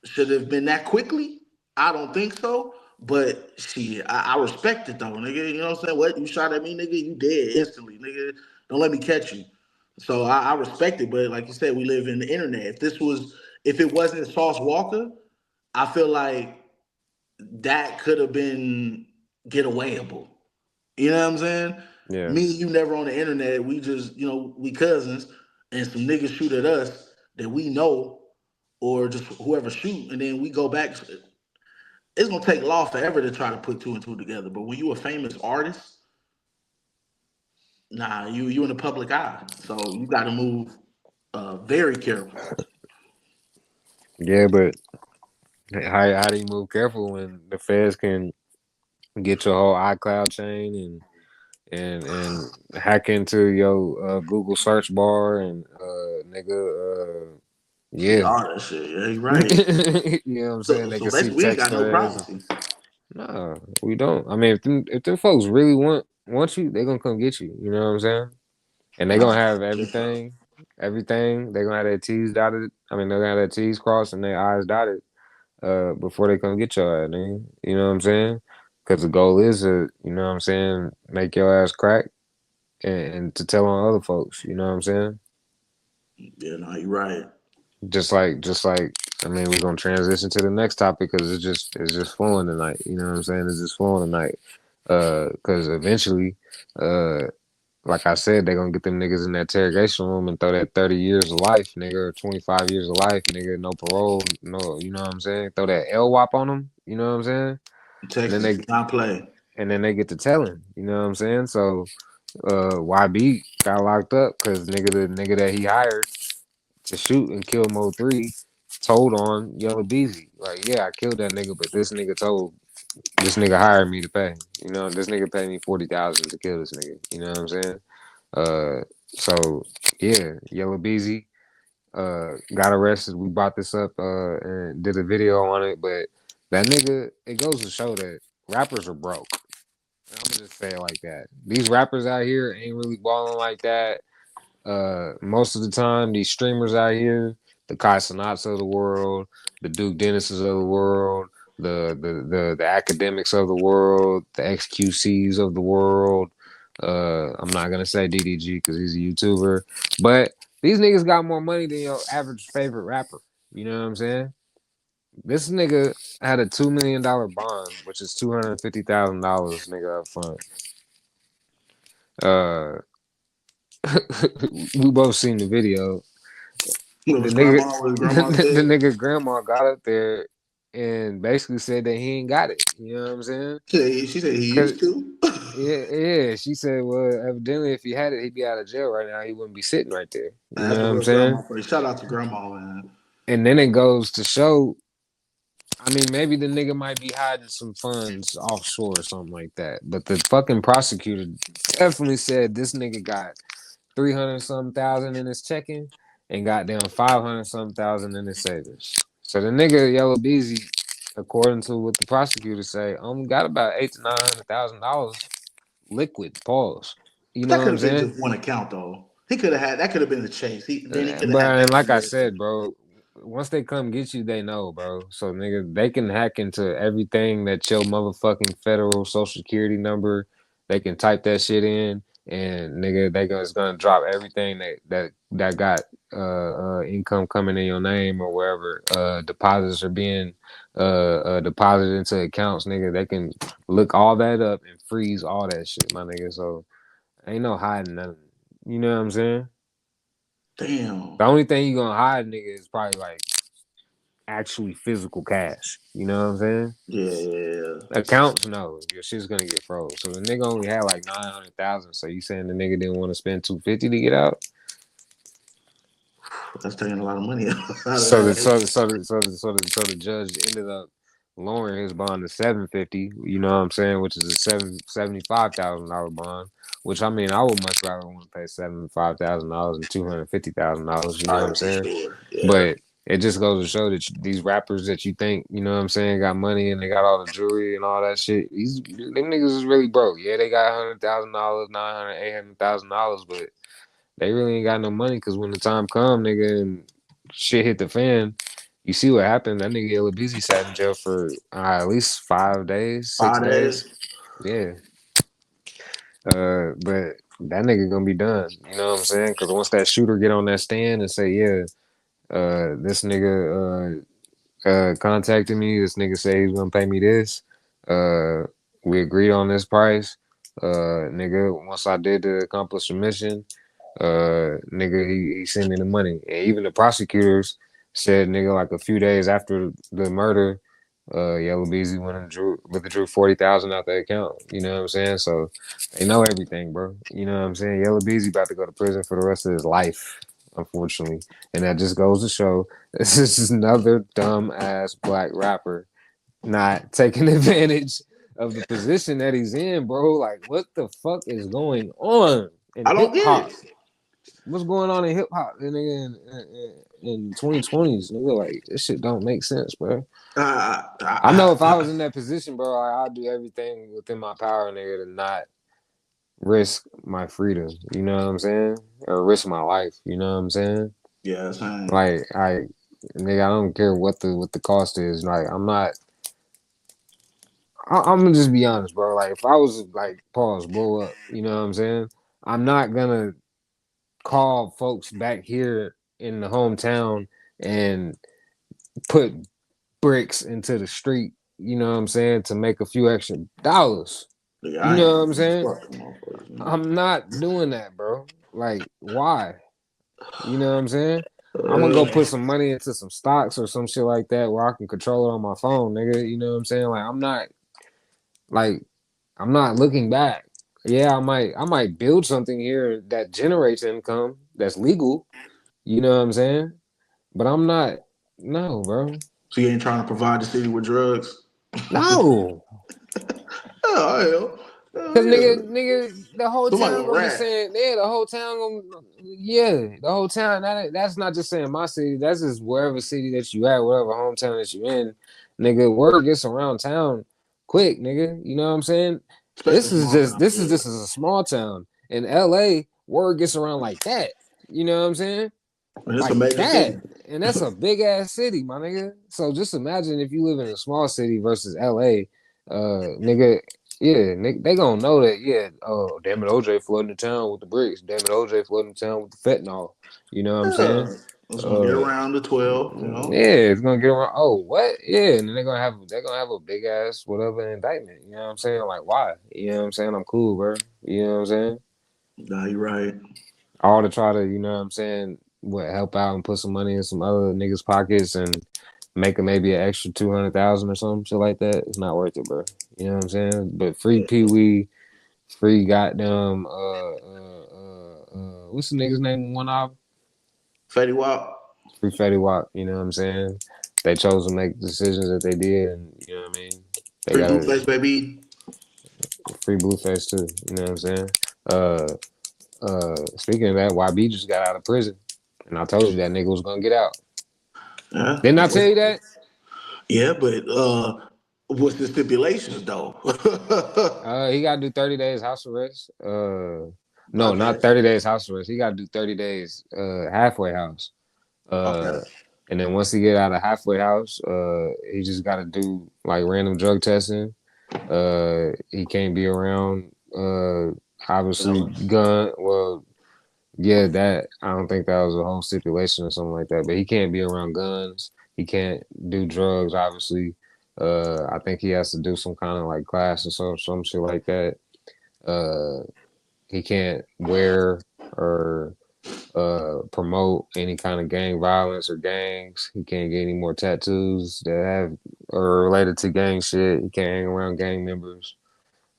should it have been that quickly? I don't think so. But shit, I respect it though, nigga. You know what I'm saying? What you shot at me, nigga? You dead instantly, nigga. Don't let me catch you. So I respect it, but like you said, we live in the internet. If it wasn't Sauce Walker, I feel like that could have been get awayable. You know what I'm saying? Yeah. Me and you never on the internet. We just, we cousins, and some niggas shoot at us that we know, or just whoever shoot, and then we go back. It's gonna take law forever to try to put two and two together. But when you a famous artist, nah, you in the public eye, so you got to move very careful. Yeah, but how do you move careful when the feds can get your whole iCloud chain and hack into your Google search bar and nigga See yeah. all that shit. Yeah, you right. You know what I'm saying? So They so can see basically, we ain't text got no threads. privacy. Nah, we don't. I mean, if them folks really want you, they gonna come get you. You know what I'm saying? And they Nah, gonna have for sure. everything. They gonna have their T's dotted. I mean, they're gonna have their T's crossed and their I's dotted. Before they come get your ass, nigga. You know what I'm saying? Because the goal is to, you know what I'm saying, make your ass crack and to tell on other folks. You know what I'm saying? Yeah, no, you're right. Just like, I mean, we're gonna transition to the next topic because it's just flowing tonight. You know what I'm saying? It's just flowing tonight. Because eventually, like I said, they're gonna get them niggas in that interrogation room and throw that 30 years of life, nigga, or 25 years of life, nigga, no parole, no, you know what I'm saying? Throw that LWAP on them, you know what I'm saying? And then Texas does not play. they get to telling, you know what I'm saying? So, YB got locked up because the nigga that he hired to shoot and kill Mo 3 told on Yellow Beezy. Like, yeah, I killed that nigga, but this nigga hired me to pay. You know, this nigga paid me 40,000 to kill this nigga. You know what I'm saying? So yeah, Yellow Beezy got arrested. We brought this up and did a video on it, but that nigga, it goes to show that rappers are broke. I'm gonna just say it like that. These rappers out here ain't really balling like that. Most of the time, these streamers out here, the Kai Cenats of the world, the Duke Dennises of the world, the academics of the world, the XQCs of the world. I'm not gonna say DDG because he's a YouTuber, but these niggas got more money than your average favorite rapper. You know what I'm saying? This nigga had a $2 million bond, which is $250,000, nigga, up front. We both seen the video. It The was nigga, grandma. Was grandma the said? nigga grandma got up there and basically said that he ain't got it. You know what I'm saying? She said he Cause used to. yeah. She said, well, evidently, if he had it, he'd be out of jail right now. He wouldn't be sitting right there. You know That's what a I'm real saying? grandma face. Shout out to grandma, man. And then it goes to show. I mean, maybe the nigga might be hiding some funds offshore or something like that. But the fucking prosecutor definitely said this nigga got 300 something thousand in his checking and got down 500 something thousand in his savings. So the nigga Yellow Beezy, according to what the prosecutors say, only got about $800,000 to $900,000 liquid. Pause. You But know that what could I'm have been saying? just one account though. He could have had that. Could have been the chase. Then he could have had Bro, and that like I money. said, bro, once they come get you, they know, bro. So nigga, they can hack into everything that your motherfucking federal social security number. They can type that shit in, and nigga, it's gonna drop everything that got income coming in your name or wherever deposits are being deposited into accounts, nigga. They can look all that up and freeze all that shit, my nigga. So ain't no hiding nothing. You know what I'm saying? Damn. The only thing you gonna hide, nigga, is probably like actually physical cash. You know what I'm saying? Yeah. Accounts, no, your shit's gonna get froze. So the nigga only had like 900,000. So you saying the nigga didn't want to spend 250 to get out? That's taking a lot of money out of So that. the judge ended up lowering his bond to 750. You know what I'm saying? Which is a $75,000 bond. Which I mean, I would much rather want to pay $75,000 than $250,000. You know what Oh, I'm for saying? sure. Yeah. But it just goes to show that these rappers that you think, you know what I'm saying, got money and they got all the jewelry and all that shit. Them niggas is really broke. Yeah, they got $100,000, $900,000, $800,000, but they really ain't got no money because when the time come, nigga, and shit hit the fan, you see what happened. That nigga Illa Busy sat in jail for at least 5 days, 6 5 days. days. Yeah. But that nigga gonna be done. You know what I'm saying? Because once that shooter get on that stand and say, yeah, this nigga contacted me. This nigga said he's gonna pay me this. We agreed on this price. Nigga, once I did the accomplished mission, nigga, he sent me the money. And even the prosecutors said, nigga, like a few days after the murder, Yellow Beezy went and withdrew 40,000 out the account. You know what I'm saying? So they know everything, bro. You know what I'm saying? Yellow Beezy about to go to prison for the rest of his life, unfortunately. And that just goes to show this is just another dumb ass black rapper not taking advantage of the position that he's in, bro. Like, what the fuck is going on in I hip don't get hop? it. What's going on in hip hop in 2020s, nigga? Like, this shit don't make sense, bro. I know if I was in that position, bro, I'd do everything within my power, nigga, to not risk my freedom. You know what I'm saying? Or risk my life. You know what I'm saying? Yeah, same. Like, nigga, I don't care what the cost is. Like, I'm I'm gonna just be honest, bro. Like if I was like pause, blow up, you know what I'm saying? I'm not gonna call folks back here in the hometown and put bricks into the street, you know what I'm saying, to make a few extra dollars. Yeah, You I know what ain't I'm saying? fucking motherfuckers, man. I'm not doing that, bro. Like, why? You know what I'm saying? I'm gonna go put some money into some stocks or some shit like that where I can control it on my phone, nigga. You know what I'm saying? Like I'm not looking back. Yeah, I might build something here that generates income that's legal. You know what I'm saying? But I'm not. No, bro. So you ain't trying to provide the city with drugs? No. Oh, hell. Cause Yeah. nigga, the whole Somebody town gonna gonna be rat. saying, yeah, the whole town gonna, yeah, the whole town. That's not just saying my city. That's just wherever city that you at, whatever hometown that you in, nigga. Word gets around town quick, nigga. You know what I'm saying? Especially small town. This is just a small town. In L.A., word gets around like that. You know what I'm saying? And it's a Like major that, city. and that's a big ass city, my nigga. So just imagine if you live in a small city versus L.A., nigga. Yeah, they gonna know that. Yeah, oh damn it, OJ flooding the town with the bricks. Damn it, OJ flooding the town with the fentanyl. You know what I'm saying? Yeah. It's gonna get around the 12, Yeah, it's gonna get around. Oh, what? Yeah, and then they're gonna have a big ass whatever indictment. You know what I'm saying? Like why? You know what I'm saying? I'm cool, bro. You know what I'm saying? Nah, you right. All to try to, you know what I'm saying, help out and put some money in some other niggas' pockets and make a maybe an extra 200,000 or something shit like that. It's not worth it, bro. You know what I'm saying? But free Pee Wee, free goddamn what's the nigga's name in one album? Fetty Wap. Free Fetty Wap, you know what I'm saying? They chose to make decisions that they did, and you know what I mean? They Free got a Blueface, baby. free Blueface too, you know what I'm saying? Speaking of that, YB just got out of prison. And I told you that nigga was gonna get out. Yeah. Didn't I tell you that? Yeah, but what's the stipulations though? He gotta do 30 days house arrest. No, Okay. not 30 days house arrest. He gotta do 30 days halfway house. Okay. And then once he get out of halfway house, he just gotta do like random drug testing. He can't be around obviously gun. Well, yeah, that I don't think that was a whole stipulation or something like that. But he can't be around guns. He can't do drugs, obviously. I think he has to do some kind of like class or some shit like that. He can't wear or promote any kind of gang violence or gangs. He can't get any more tattoos that have or related to gang shit. He can't hang around gang members.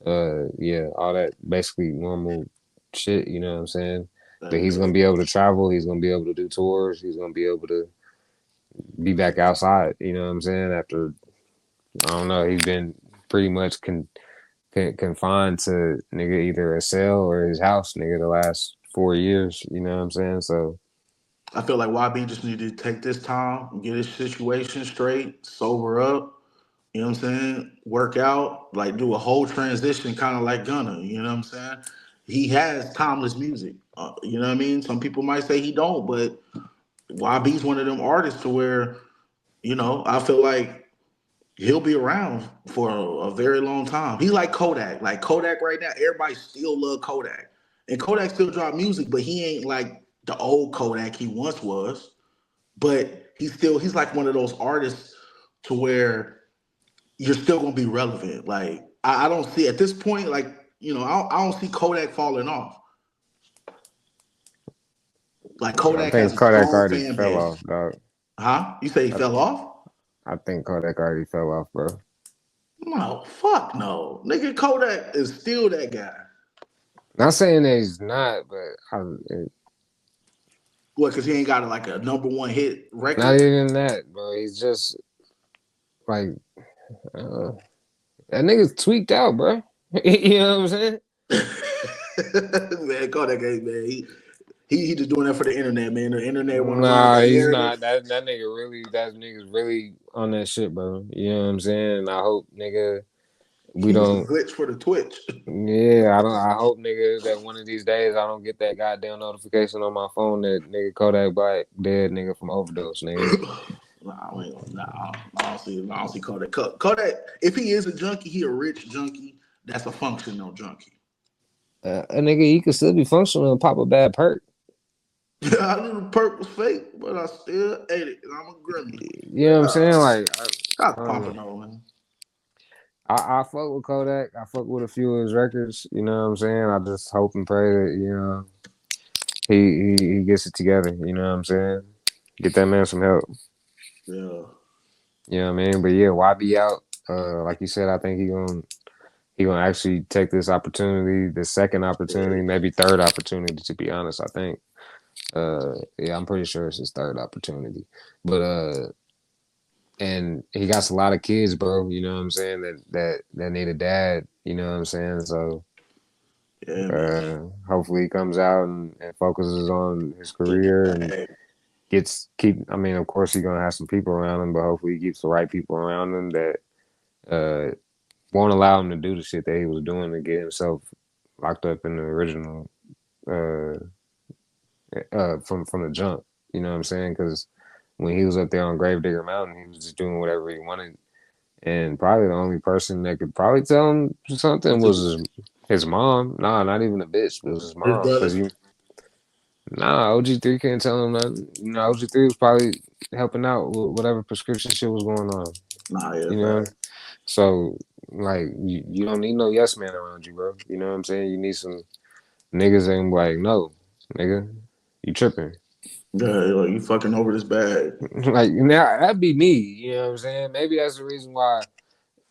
Yeah, all that basically normal shit, you know what I'm saying? But he's gonna be able to travel, he's gonna be able to do tours, he's gonna be able to be back outside, you know what I'm saying? After I don't know, he's been pretty much confined to nigga either a cell or his house, nigga, the last 4 years, you know what I'm saying? So I feel like YB just needed to take this time and get his situation straight, sober up, you know what I'm saying? Work out, like do a whole transition, kind of like Gunna, you know what I'm saying? He has timeless music, you know what I mean? Some people might say he don't, but YB's one of them artists to where, I feel like he'll be around for a very long time. He's like Kodak. Like Kodak right now, everybody still love Kodak. And Kodak still drop music, but he ain't like the old Kodak he once was. But he's like one of those artists to where you're still gonna be relevant. Like I don't see at this point, like, I don't see Kodak falling off. Like I Kodak has think a Kodak strong already fan fell base. off, dog. Huh? You say he fell off? I think Kodak already fell off, bro. No, fuck no. Nigga, Kodak is still that guy. Not saying that he's not, but What, because he ain't got like a number one hit not record? even that, bro. He's just like that nigga's tweaked out, bro. You know what I'm saying? Man, Kodak ain't, man. He just doing that for the internet, man. The internet want to ride Nah, that he's narrative. not. That nigga's really on that shit, bro. You know what I'm saying? And I hope, nigga, we He was a don't. glitch for the Twitch. Yeah, I don't. I hope, nigga, that one of these days I don't get that goddamn notification on my phone that nigga Kodak Black dead, nigga, from overdose, nigga. I don't see Kodak. Kodak, if he is a junkie, he a rich junkie. That's a functional junkie. A nigga, he could still be functional and pop a bad perk. I knew the perk was fake, but I still ate it. I'm a gremlin. You know what I'm saying? Like, Stop popping on, man. I fuck with Kodak. I fuck with a few of his records. You know what I'm saying? I just hope and pray that, you know, he gets it together. You know what I'm saying? Get that man some help. Yeah. You know what I mean? But yeah, YB out. Like you said, I think he gonna actually take this opportunity, the second opportunity, maybe third opportunity. To be honest, I think. Yeah, I'm pretty sure it's his third opportunity. But and he got a lot of kids, bro. You know what I'm saying? That need a dad. You know what I'm saying? So yeah, hopefully he comes out and focuses on his career and I mean, of course he's gonna have some people around him, but hopefully he keeps the right people around him that won't allow him to do the shit that he was doing to get himself locked up in the original from the jump. You know what I'm saying? Because when he was up there on Gravedigger Mountain, he was just doing whatever he wanted. And probably the only person that could probably tell him something was his mom. Nah, not even a bitch, but it was his mom. Because OG3 can't tell him nothing. You know, OG3 was probably helping out with whatever prescription shit was going on. You know? So, like, you don't need no yes man around you, bro. You know what I'm saying? You need some niggas that ain't like, no, nigga, you tripping. Yeah, like you fucking over this bag. Like, now that'd be me, you know what I'm saying? Maybe that's the reason why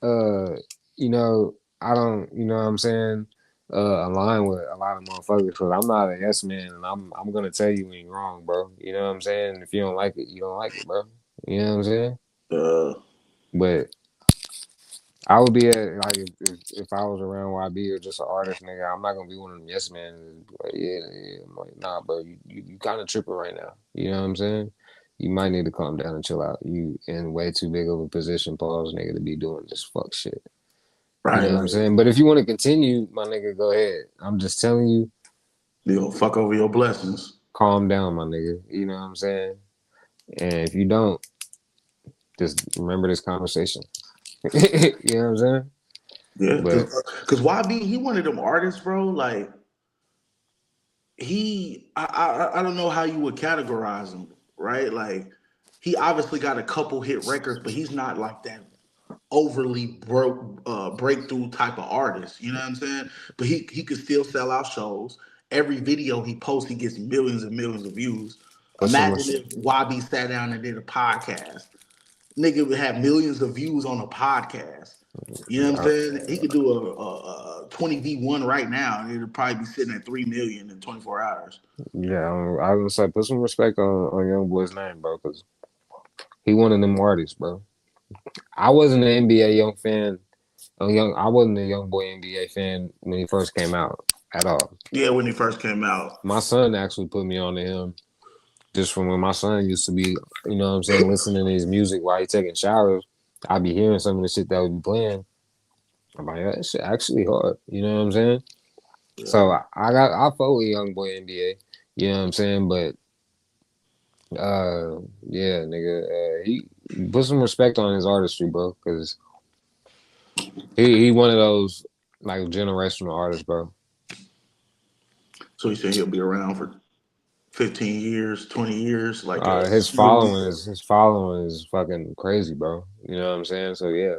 you know, I don't, you know what I'm saying, align with a lot of motherfuckers because I'm not a yes man and I'm gonna tell you when you're wrong, bro. You know what I'm saying? If you don't like it, you don't like it, bro. You know what I'm saying? But I would be like if I was around YB or just an artist, nigga, I'm not gonna be one of them yes men. Like, yeah. I'm like, nah, bro, you kind of tripping right now. You know what I'm saying? You might need to calm down and chill out. You in way too big of a position, pause, nigga, to be doing this fuck shit. Right, you know what I'm saying? But if you want to continue, my nigga, go ahead. I'm just telling you. You gonna fuck over your blessings. Calm down, my nigga. You know what I'm saying? And if you don't, just remember this conversation. You know what I'm saying? Yeah, because YB, he one of them artists, bro. Like I don't know how you would categorize him, right? Like he obviously got a couple hit records, but he's not like that overly breakthrough type of artist. You know what I'm saying? But he could still sell out shows. Every video he posts, he gets millions and millions of views. Imagine if YB sat down and did a podcast. Nigga would have millions of views on a podcast. You know what I'm saying? He could do a 20v1 right now, and it'll probably be sitting at 3 million in 24 hours. Yeah, I was gonna say put some respect on Young Boy's name, bro, because he one of them artists, bro. I wasn't an NBA Young fan. I wasn't a Young Boy NBA fan when he first came out at all. Yeah, when he first came out. My son actually put me on to him just from when my son used to be, you know what I'm saying, listening to his music while he taking showers. I'd be hearing some of the shit that would be playing. I'm like, that shit actually hard. You know what I'm saying? Yeah. So I fuck with Young Boy NBA. You know what I'm saying? But yeah, nigga, he put some respect on his artistry, bro, because he one of those like generational artists, bro. So he said he'll be around for 15 years, 20 years. Like his following is fucking crazy, bro. You know what I'm saying? So yeah.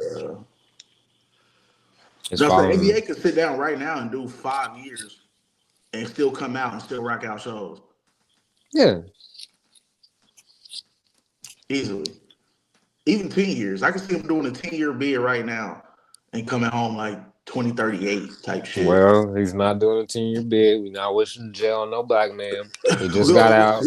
The NBA could sit down right now and do 5 years and still come out and still rock out shows. Yeah. Easily. Even 10 years. I can see him doing a 10-year bid right now and coming home like 2038 type shit. Well, he's not doing a 10-year bid. We're not wishing jail on no black man. He just got out.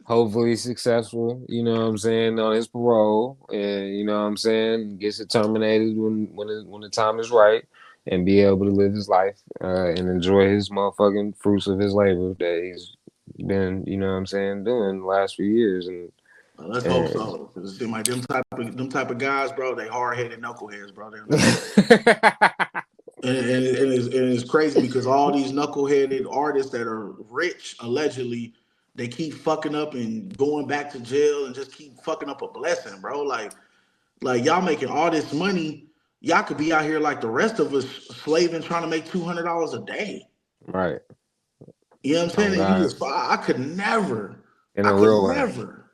Hopefully he's successful, you know what I'm saying, on his parole. And you know what I'm saying, gets it terminated when the time is right and be able to live his life and enjoy his motherfucking fruits of his labor that he's been, you know what I'm saying, doing the last few years. And let's hope so. Because it seems like them type of guys, bro, they hard-headed knuckleheads, bro. And it's crazy because all these knuckleheaded artists that are rich, allegedly, they keep fucking up and going back to jail and just keep fucking up a blessing, bro. Like y'all making all this money, y'all could be out here like the rest of us slaving trying to make $200 a day. Right. You know what I'm Oh saying? And you God. just, I could never, In I a could real way. never,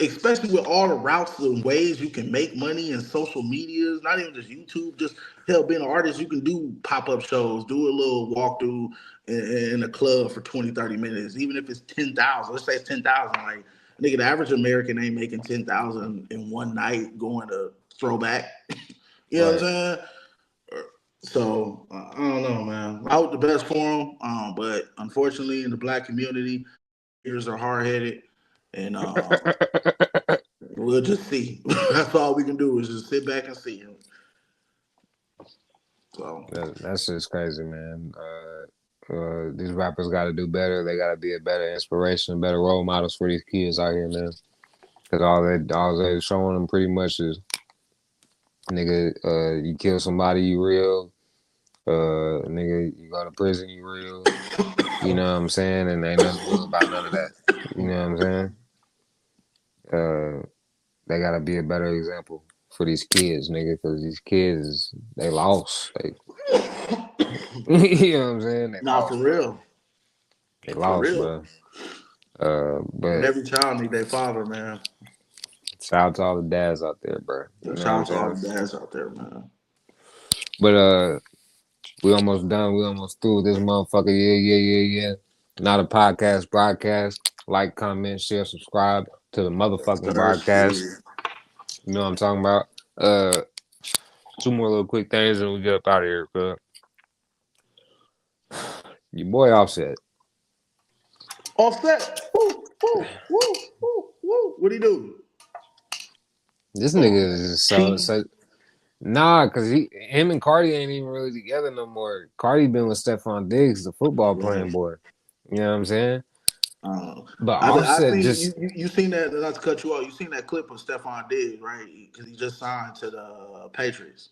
especially with all the routes and ways you can make money and social medias, not even just YouTube, just hell, being an artist, you can do pop-up shows, do a little walkthrough in a club for 20, 30 minutes, even if it's 10,000. Let's say it's 10,000. Like, nigga, the average American ain't making 10,000 in one night going to throwback. You know what I'm saying? So I don't know, man. I hope the best for him, but unfortunately, in the black community, haters are hard headed, and we'll just see. That's all we can do is just sit back and see him. So That's just crazy, man. These rappers got to do better. They got to be a better inspiration, better role models for these kids out here, man. Because all they're showing them pretty much is, nigga, you kill somebody, you real. Nigga, you go to prison, you real. You know what I'm saying? And ain't nothing real about none of that. You know what I'm saying? They gotta be a better example for these kids, nigga, because these kids, they lost. You know what I'm saying? They nah, for lost, bro. real, They for lost, real. bro. And But every child need their father, man. shout out to all the dads out there, bro. You know what Shout I'm out to all saying? the dads out there, man. But we almost done. We almost through this motherfucker. Yeah. Not a podcast, broadcast. Like, comment, share, subscribe to the motherfucking broadcast. You know what I'm talking about? Two more little quick things and we get up out of here, cuz. Your boy Offset. Offset. Woo. What he do? This nigga is so nah, cause him and Cardi ain't even really together no more. Cardi been with Stephon Diggs, the football playing boy. You know what I'm saying? But I Offset seen just you seen that. Not to cut you off. You seen that clip of Stephon Diggs, right? Because he just signed to the Patriots.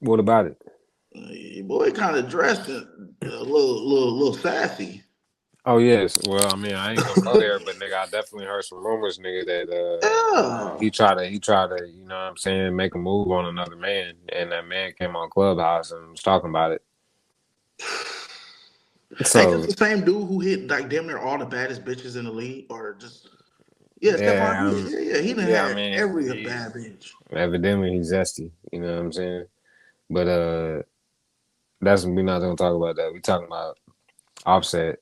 what about it? Boy, kind of dressed a little sassy. Oh yes. Well, I mean, I ain't gonna go there, but nigga, I definitely heard some rumors, nigga, that Yeah. he tried to, you know what I'm saying, make a move on another man, and that man came on Clubhouse and was talking about it. Ain't this So the same dude who hit like damn near all the baddest bitches in the league, or just Stephon yeah, Diggs? Yeah, he done yeah. I had mean, every bad bitch. evidently he's zesty. You know what I'm saying? But that's we not gonna talk about that. We talking about Offset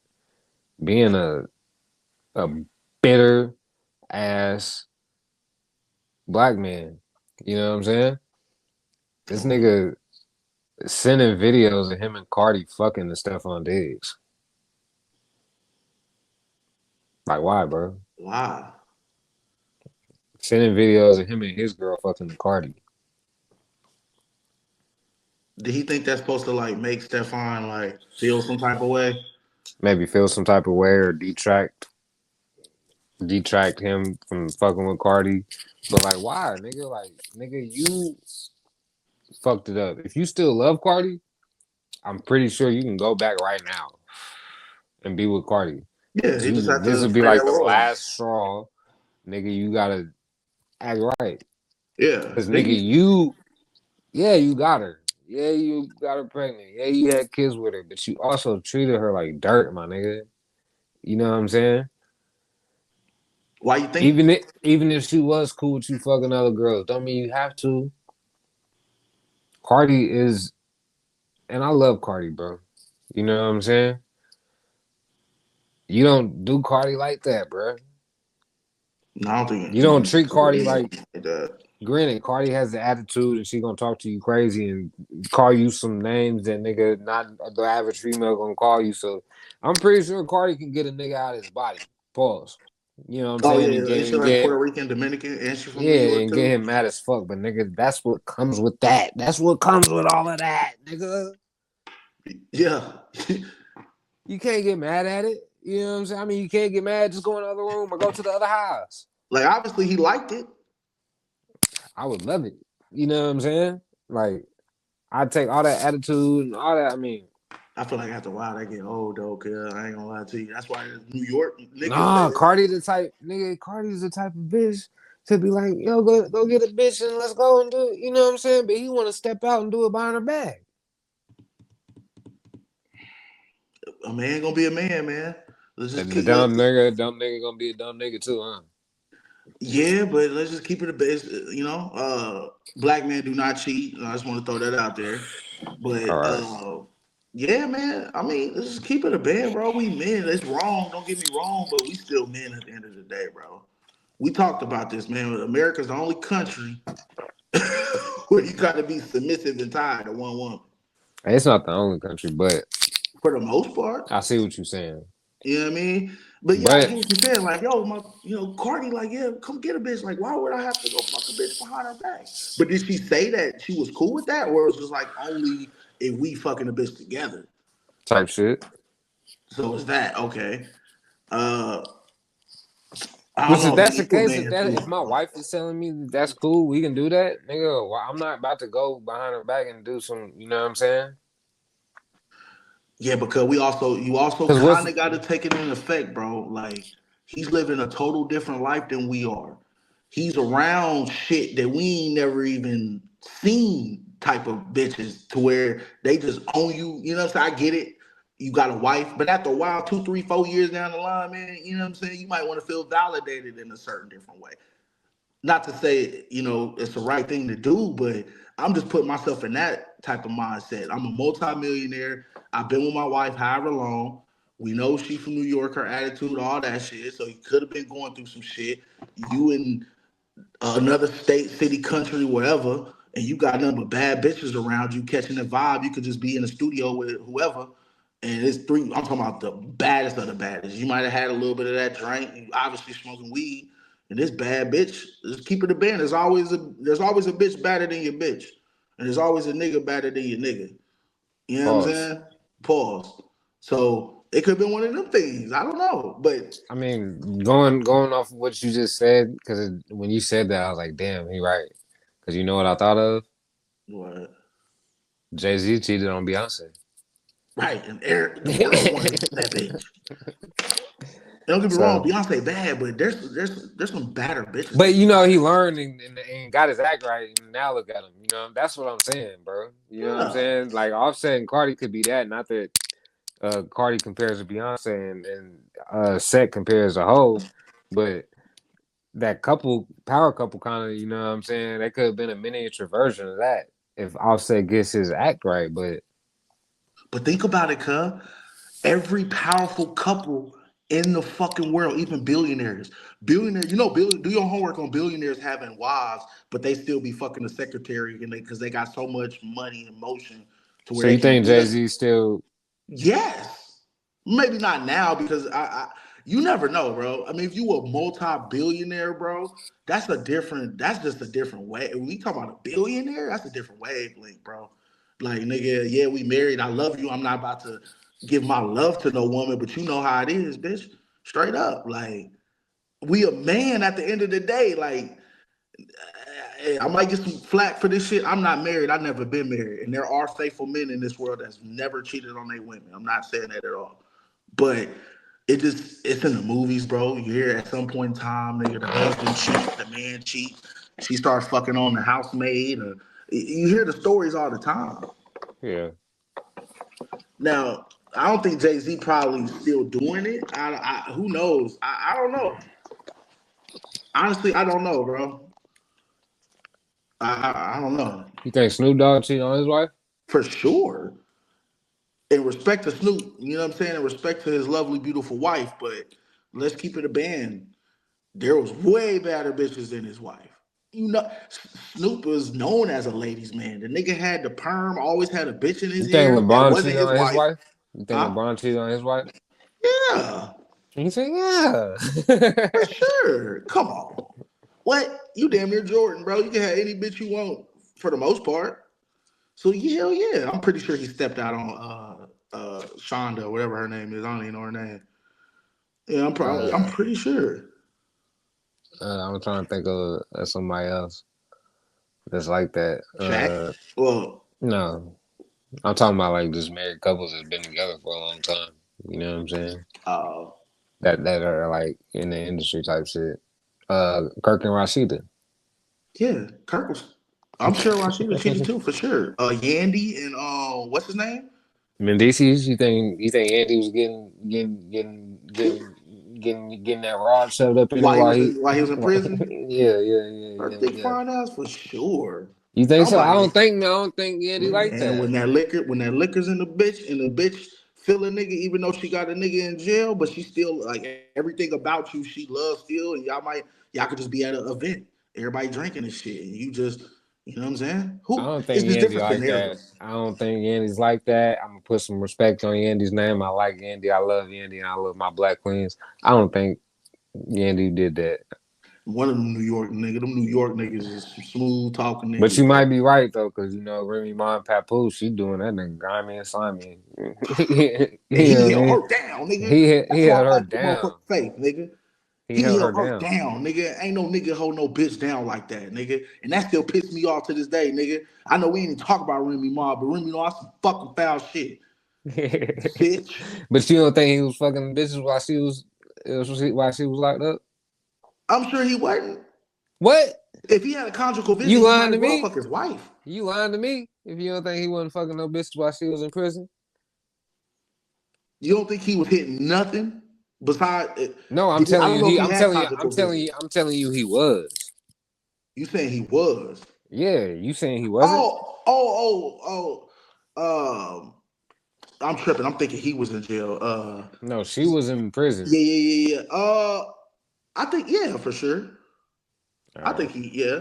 being a bitter ass black man. You know what I'm saying? This nigga sending videos of him and Cardi fucking the Stephon Diggs. Like, why, bro? Wow. Sending videos of him and his girl fucking Cardi. Did he think that's supposed to like make Stephon like feel some type of way? Maybe feel some type of way or detract him from fucking with Cardi. But like, why, nigga? Like, nigga, you fucked it up. If you still love Cardi, I'm pretty sure you can go back right now and be with Cardi. Yeah, he just had This to would be play like that the role. last straw, nigga. You gotta act right, Yeah, cause nigga, you got her. Yeah, you got her pregnant. Yeah, you had kids with her, but you also treated her like dirt, my nigga. You know what I'm saying? Why you think? Even if she was cool with you fucking other girls, don't mean you have to. Cardi is, and I love Cardi, bro. You know what I'm saying? You don't do Cardi like that, bro. No, I don't think You don't treat Cardi like like. that. Granted, Cardi has the attitude, and she gonna talk to you crazy and call you some names that nigga not the average female gonna call you. So I'm pretty sure Cardi can get a nigga out of his body. Pause. You know what I'm Oh saying? yeah, and she like Puerto Rican, Dominican, and she from New Yeah, York and get too. him mad as fuck. But nigga, that's what comes with that. That's what comes with all of that, nigga. Yeah. You can't get mad at it. You know what I'm saying? I mean, you can't get mad. Just go in the other room or go to the other house. Like obviously he liked it. I would love it. You know what I'm saying? Like, I take all that attitude and all that. I mean, I feel like after a while they get old though, cause I ain't gonna lie to you. That's why New York niggas Nah, say Cardi's the type of bitch to be like, yo, go get a bitch and let's go and do it. You know what I'm saying? But he want to step out and do it behind her back. a man gonna be a man, man. Let's just The keep dumb nigga gonna be a dumb nigga too, huh? yeah, but let's just keep it a bit. You know, black men do not cheat. I just want to throw that out there. All But right. yeah, man. I mean, let's just keep it a band, bro. We men. It's wrong. Don't get me wrong, but we still men at the end of the day, bro. We talked about this, man. America's the only country where you got to be submissive and tied to one woman. It's not the only country, but For the most part, I see what you're saying. you know what I mean? But yeah, I But get what you're saying. Like, yo, Cardi, like, yeah, come get a bitch. Like, why would I have to go fuck a bitch behind her back? But did she say that she was cool with that, or it was just like only if we fucking a bitch together? type shit. So is that okay? Uh, I don't Which if know, that's man. the You a case, man too, if my bro. wife is telling me that's cool, we can do that, nigga. Well, I'm not about to go behind her back and do some. You know what I'm saying? Yeah, because you also Because what's kind of got to take it in effect, bro. Like he's living a total different life than we are. He's around shit that we ain't never even seen type of bitches to where they just own you. You know what I'm saying? I get it. You got a wife, but after a while, 2, 3, 4 years down the line, man, you know what I'm saying? You might want to feel validated in a certain different way. Not to say, it's the right thing to do, but I'm just putting myself in that type of mindset. I'm a multimillionaire. I've been with my wife however long. We know she's from New York, her attitude, all that shit. So he could have been going through some shit. You in another state, city, country, wherever, and you got nothing but bad bitches around you catching the vibe. You could just be in the studio with whoever. And it's three, I'm talking about the baddest of the baddest. You might have had a little bit of that drink, you obviously smoking weed, and this bad bitch, just keep it a band. There's always a bitch better than your bitch. And there's always a nigga better than your nigga. You know what I'm pause? saying? Pause. So it could have been one of them things. I don't know. But I mean, going off of what you just said, because when you said that, I was like, damn, he right. Because you know what I thought of? what? Jay-Z cheated on Beyonce. Right. And Eric, the world wanted that bitch. Don't get me wrong, So, Beyonce bad, but there's some badder bitches but than he Beyonce. learned and got his act right, and now look at him. That's what I'm saying, bro. You know what I'm Yeah. saying? Like Offset and Cardi could be that. Not that Cardi compares to Beyonce and Set compares to Hov, but that power couple, kind of, you know what I'm saying? That could have been a miniature version of that if Offset gets his act right. But But think about it, cuz. Every powerful couple in the fucking world, even billionaires. Do your homework on billionaires having wives, but they still be fucking the secretary and because they got so much money and motion to where so they you can't think get Jay-Z still? yes. Maybe not now because you never know, bro. I mean, if you a multi-billionaire, bro, that's just a different way. When we talk about a billionaire, that's a different wavelength, bro. Like, nigga, yeah, we married. I love you. I'm not about to give my love to no woman, but you know how it is, bitch. Straight up. Like, we a man at the end of the day. Like, I might get some flack for this shit. I'm not married. I've never been married. And there are faithful men in this world that's never cheated on their women. I'm not saying that at all. But it's in the movies, bro. You hear at some point in time, nigga, the husband cheat, the man cheat. She starts fucking on the housemaid. Or, you hear the stories all the time. Yeah. Now, I don't think Jay-Z probably still doing it. Who knows? I don't know. Honestly, I don't know, bro. I don't know. You think Snoop Dogg cheated on his wife? For sure. In respect to Snoop, you know what I'm saying? In respect to his lovely, beautiful wife, but let's keep it a band. There was way better bitches than his wife. Snoop was known as a ladies' man. The nigga had the perm, always had a bitch in You his think ear. That LeBron wasn't cheated his on his wife. wife? You think Huh? LeBron cheated on his wife? Yeah, And he said, yeah. for sure. Come on. What? You damn near Jordan, bro. You can have any bitch you want for the most part. So yeah, hell yeah. I'm pretty sure he stepped out on Shonda, whatever her name is. I don't even know her name. Yeah, I'm uh, pretty sure. I'm trying to think of somebody else that's like that. Shaq. Well, No. I'm talking about like just married couples that's been together for a long time. You know what I'm saying? That are like in the industry type shit. Kirk and Rashida. Yeah, Kirk was. I'm sure Rashid was shitty too, for sure. Yandy and what's his name? Mendices, you think Andy was getting that rod shoved up in him while he While he was in prison? I think yeah. fine ass for sure. You think so? I Somebody, don't think Andy like man, that. when that liquor's in the bitch, and the bitch feel a nigga, even though she got a nigga in jail, but she still like everything about you, she loves still, and y'all could just be at an event, everybody drinking and shit, and you just, you know what I'm saying? I Who? don't It's think just Andy different like that. scenarios. I don't think Andy's like that. I'm gonna put some respect on Andy's name. I like Andy. I love Andy, and I love my black queens. I don't think Andy did that. One of them New York niggas is some smooth talking But you niggas, might bro. be right though, because you know Remy Ma and Papoose, she doing that nigga grimy and slimy. And You know he what I held mean? her down, nigga. He That's why held I her like the down. motherfucking faith, nigga. He He held her held her down. down, nigga. Ain't no nigga hold no bitch down like that, nigga. And that still pisses me off to this day, nigga. I know we ain't even talk about Remy Ma, but Remy Ma some fucking foul shit, bitch. But you don't think he was fucking bitches while she was locked up? I'm sure he wasn't. What? If he had a conjugal visit, You he might lying to as well me? fuck his wife. You lying to me? If you don't think he wasn't fucking no bitches while she was in prison? You don't think he was hitting nothing besides? No, I'm I telling don't you, know if he had conjugal visits. I'm telling you, he was. You saying he was? Yeah, you saying he wasn't? Oh. I'm tripping. I'm thinking he was in jail. No, she was in prison. Yeah. I think yeah, for sure. I think yeah,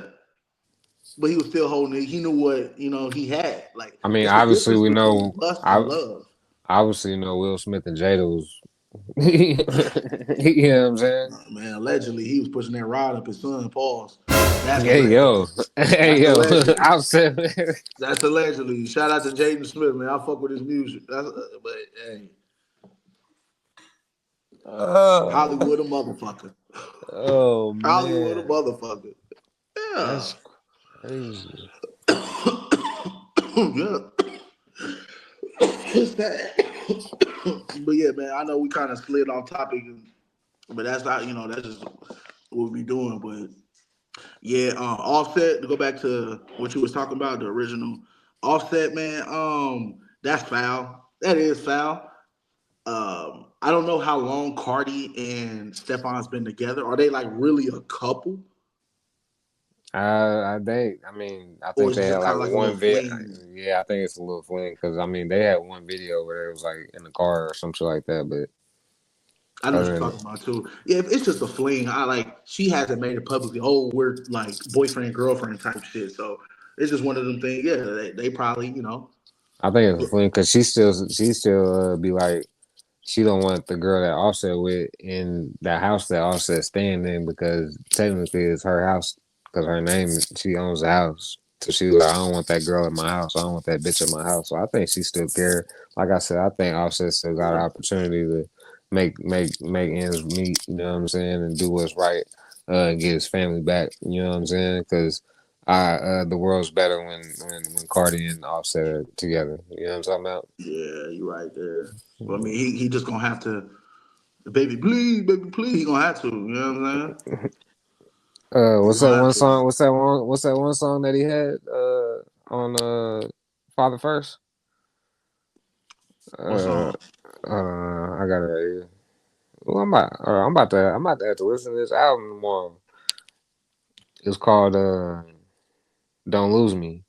but he was still holding it. He knew what he had. Like I mean, it's the obviously difference we between know. lust and I love. obviously you know Will Smith and Jada was. You know what I'm saying? Man, allegedly he was pushing that rod up his son. Pause. That's Hey allegedly. yo, hey That's yo, allegedly. I'm saying. That's allegedly. Shout out to Jaden Smith, man. I fuck with his music. But hey, Hollywood a motherfucker. Oh Hollywood a man, mother. Yeah. that's crazy. Yeah. It's that. But yeah, man, I know we kind of slid off topic, but that's not, that's just what we doing. But yeah, Offset, to go back to what you was talking about, the original Offset, man, that's foul. That is foul. I don't know how long Cardi and Stefan's been together. Are they like really a couple? I Or think is it they had just kind like of like a little one vid. fling? Yeah, I think it's a little fling because I mean they had one video where it was like in the car or some shit like that. But I know what other you're than talking about too. Yeah, if it's just a fling, I like she hasn't made it publicly. Oh, we're like boyfriend girlfriend type shit. So it's just one of them things. Yeah, they probably I think it's a fling because she still be like she don't want the girl that Offset with in the house that Offset staying in because technically it's her house because her name she owns the house. So she was like, I don't want that girl in my house. I don't want that bitch in my house. So I think she still care. Like I said, I think Offset still got an opportunity to make ends meet. You know what I'm saying, and do what's right, and get his family back. You know what I'm saying? Because the world's better when Cardi and Offset are together. You know what I'm talking about? Yeah, you're right there. Well, I mean, he just gonna have to, baby, please. He gonna have to. You know what I'm saying? He What's that gonna have one to. song? What's that one song that he had on Father First? What Uh, song? I got it right here. Well, I'm about to have to listen to this album tomorrow. It's called "Don't Lose Me."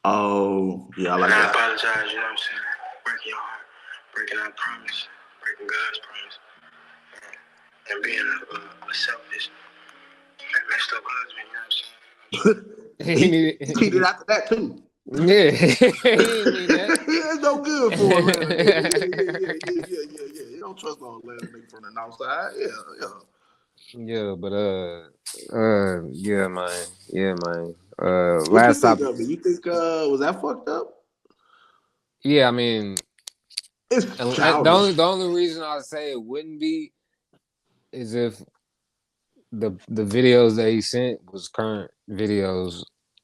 Oh, yeah, I like I that. apologize, you know what I'm saying? Breaking your heart, breaking our promise, breaking God's promise, and being a selfish, messed up husband, you know what I'm saying? He He cheated needed, after that too. yeah, he didn't mean that. It's no good for Atlanta nigga. Yeah. You don't trust no Atlanta nigga from the north side. Yeah. Yeah, but yeah, man, yeah, man. What you Last think topic. of it? You think was that fucked up? Yeah, I mean, It's and childish. the only reason I say it wouldn't be is if the videos that he sent was current videos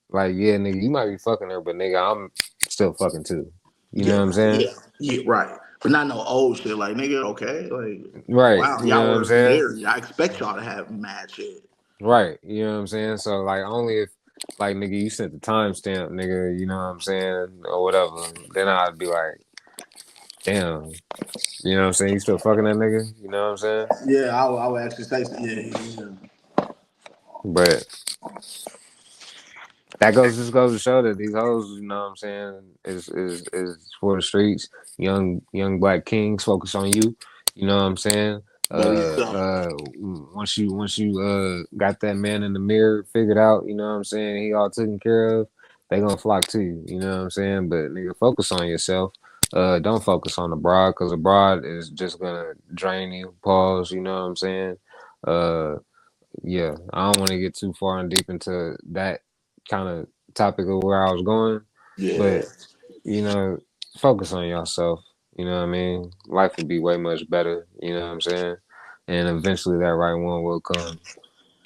Like, yeah, nigga, you might be fucking her, but nigga, I'm still fucking too. You know Yeah, what I'm saying? yeah, right. But not no old shit. Like, nigga, okay, like, Right. wow, You know y'all what I'm were saying? married. I expect y'all to have mad shit. Right. You know what I'm saying? So like only if like nigga you sent the timestamp, nigga, you know what I'm saying, or whatever, then I'd be like, damn. You know what I'm saying? You still fucking that nigga? You know what I'm saying? Yeah, I would actually say, so. Yeah. But just goes to show that these hoes, you know what I'm saying, is for the streets. Young black kings focus on you. You know what I'm saying? Better yourself. Once you got that man in the mirror figured out, you know what I'm saying, he all taken care of, they gonna flock to you. You know what I'm saying? But nigga, focus on yourself. Don't focus on the broad, because the broad is just gonna drain you. Pause. You know what I'm saying? Uh, yeah, I don't want to get too far and deep into that kind of topic of where I was going, Yeah. but you know, focus on yourself. You know what I mean? Life would be way much better. You know what I'm saying? And eventually that right one will come.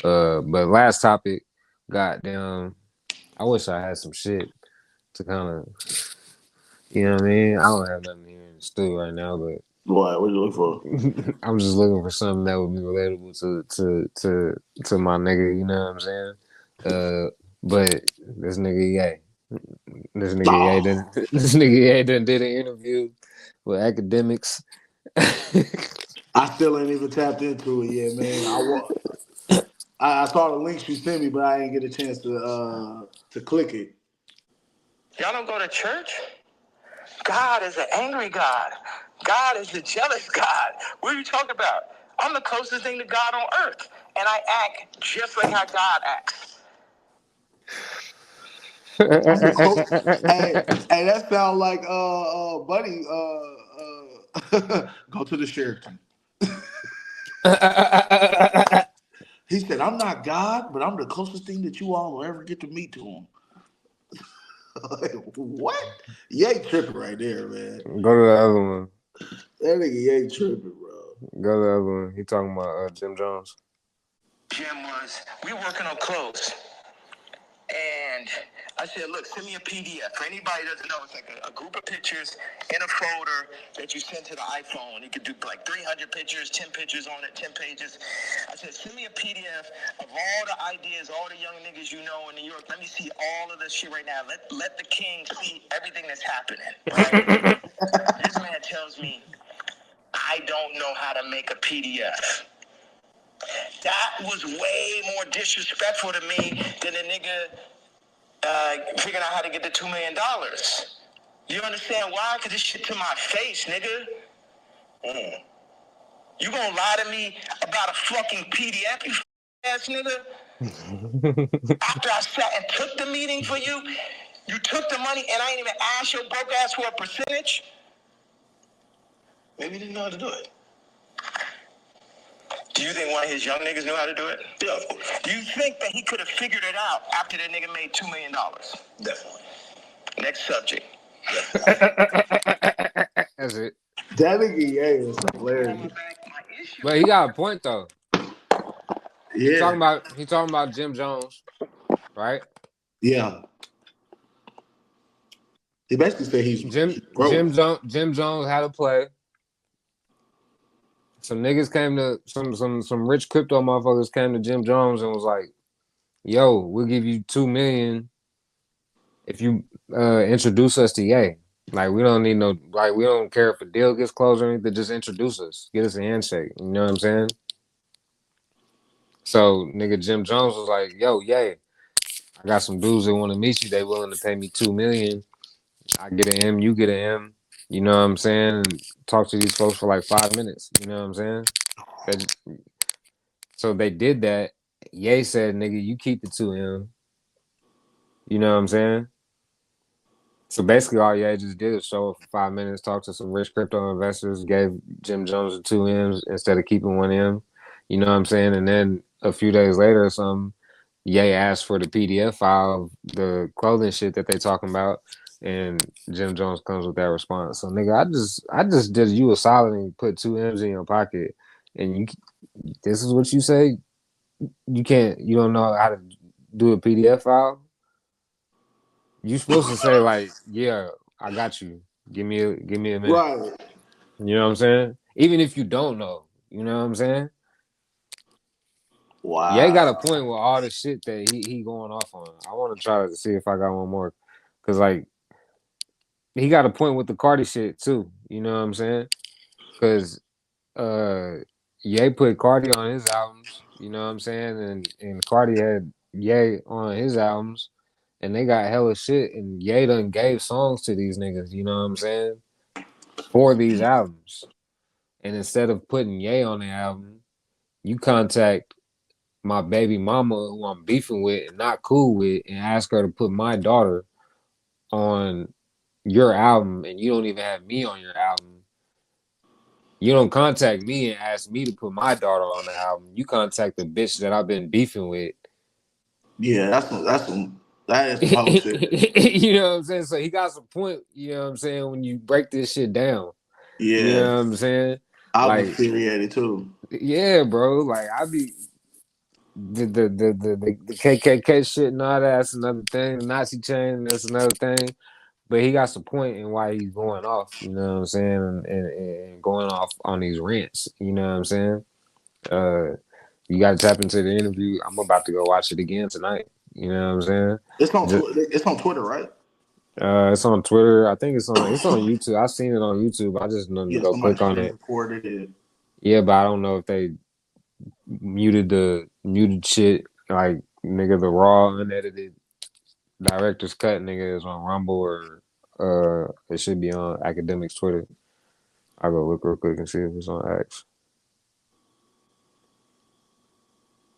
But last topic, goddamn, I wish I had some shit to kind of, you know what I mean? I don't have nothing here in the studio right now, but What you look for? I'm just looking for something that would be relatable to my nigga. You know what I'm saying? But this nigga Ye, Oh, this nigga Ye done did an interview with academics. I still ain't even tapped into it yet, man. I saw the links you sent me, but I didn't get a chance to click it. Y'all don't go to church? God is an angry God. God is a jealous God. What are you talking about? I'm the closest thing to God on earth, and I act just like how God acts. I'm the quote. Hey, that sound like buddy. Go to the Sheraton. He said, "I'm not God, but I'm the closest thing that you all will ever get to meet to him." Like, what? Yay tripping right there, man. Go to the other one. That nigga yay tripping, bro. Go to the other one. He talking about Jim Jones. Jim was, we working on clothes. And I said, look, send me a PDF. For anybody that doesn't know, it's like a group of pictures in a folder that you send to the iPhone. You could do like 300 pictures, 10 pictures on it, 10 pages. I said, send me a PDF of all the ideas, all the young niggas you know in New York. Let me see all of this shit right now. Let the king see everything that's happening, right? This man tells me, I don't know how to make a PDF. That was way more disrespectful to me than a nigga figuring out how to get the $2 million. You understand why? Because this shit to my face, nigga. You gonna lie to me about a fucking PDF, you ass nigga? After I sat and took the meeting for you, you took the money and I ain't even asked your broke ass for a percentage? Maybe you didn't know how to do it. Do you think one of his young niggas knew how to do it? Yeah. Do you think that he could have figured it out after that nigga made $2 million? Definitely. Next subject. That's it. That nigga yay is hilarious. But he got a point though. Yeah, He talking about Jim Jones, right? yeah. He basically said he's broke. Jim Jones had a play. Some niggas came to some rich crypto motherfuckers came to Jim Jones and was like, "Yo, we'll give you $2 million if you introduce us to Ye. Like we don't need no we don't care if a deal gets closed or anything. Just introduce us, get us a handshake. You know what I'm saying?" So nigga Jim Jones was like, "Yo, Ye, I got some dudes that want to meet you. They willing to pay me $2 million. I get an M, you get an M. You know what I'm saying? And talk to these folks for like 5 minutes. You know what I'm saying?" So they did that. Ye said, "Nigga, you keep the 2M." You know what I'm saying? So basically, all Ye just did was show up for 5 minutes, talk to some rich crypto investors, gave Jim Jones the 2Ms instead of keeping 1M. You know what I'm saying? And then a few days later or something, Ye asked for the PDF file of the clothing shit that they talking about, and Jim Jones comes with that response. So nigga, I just did you a solid and put 2Ms in your pocket, and this is what you say. You don't know how to do a PDF file? You supposed to say like, yeah, I got you. Give me a minute. Right. You know what I'm saying? Even if you don't know, you know what I'm saying? Yeah, he got a Wow. point with all the shit that he going off on. I want to try to see if I got one more, cause like he got a point with the Cardi shit too. You know what I'm saying? Cause Ye put Cardi on his albums. You know what I'm saying? And Cardi had Ye on his albums, and they got hella shit. And Ye done gave songs to these niggas. You know what I'm saying? For these albums, and instead of putting Ye on the album, you contact my baby mama who I'm beefing with and not cool with and ask her to put my daughter on your album and you don't even have me on your album. You don't contact me and ask me to put my daughter on the album. You contact the bitch that I've been beefing with. Yeah, that is some whole shit. You know what I'm saying? So he got some point, you know what I'm saying, when you break this shit down. You Yeah. know what I'm saying? I'll be Like, infuriated too. yeah, bro. Like I be the KKK shit and all that's another thing. The Nazi chain, that's another thing. But he got some point in why he's going off, you know what I'm saying, and going off on these rants, you know what I'm saying. You got to tap into the interview. I'm about to go watch it again tonight. You know what I'm saying? It's on Twitter, right? It's on Twitter. I think it's on YouTube. I've seen it on YouTube. I just didn't Yeah, go somebody click on screen it. recorded it. Yeah, but I don't know if they muted shit like nigga the raw unedited director's cut nigga is on Rumble or it should be on Academics Twitter. I'll go look real quick and see if it's on X.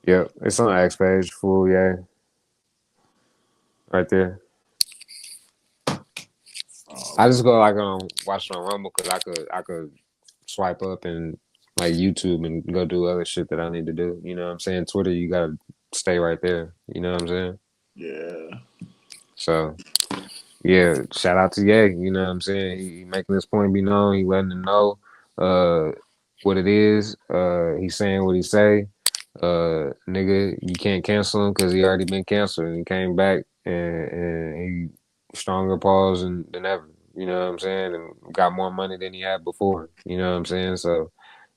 Yep, it's on X page, full, yeah. Right there. I just go like watch it on Rumble because I could swipe up and like YouTube and go do other shit that I need to do. You know what I'm saying? Twitter, you gotta stay right there. You know what I'm saying? Yeah. So yeah, shout out to Ye. You know what I'm saying? He making this point be known. He letting them know what it is. He's saying what he say. Nigga, you can't cancel him because he already been canceled and he came back and he stronger paws than ever. You know what I'm saying? And got more money than he had before. You know what I'm saying? So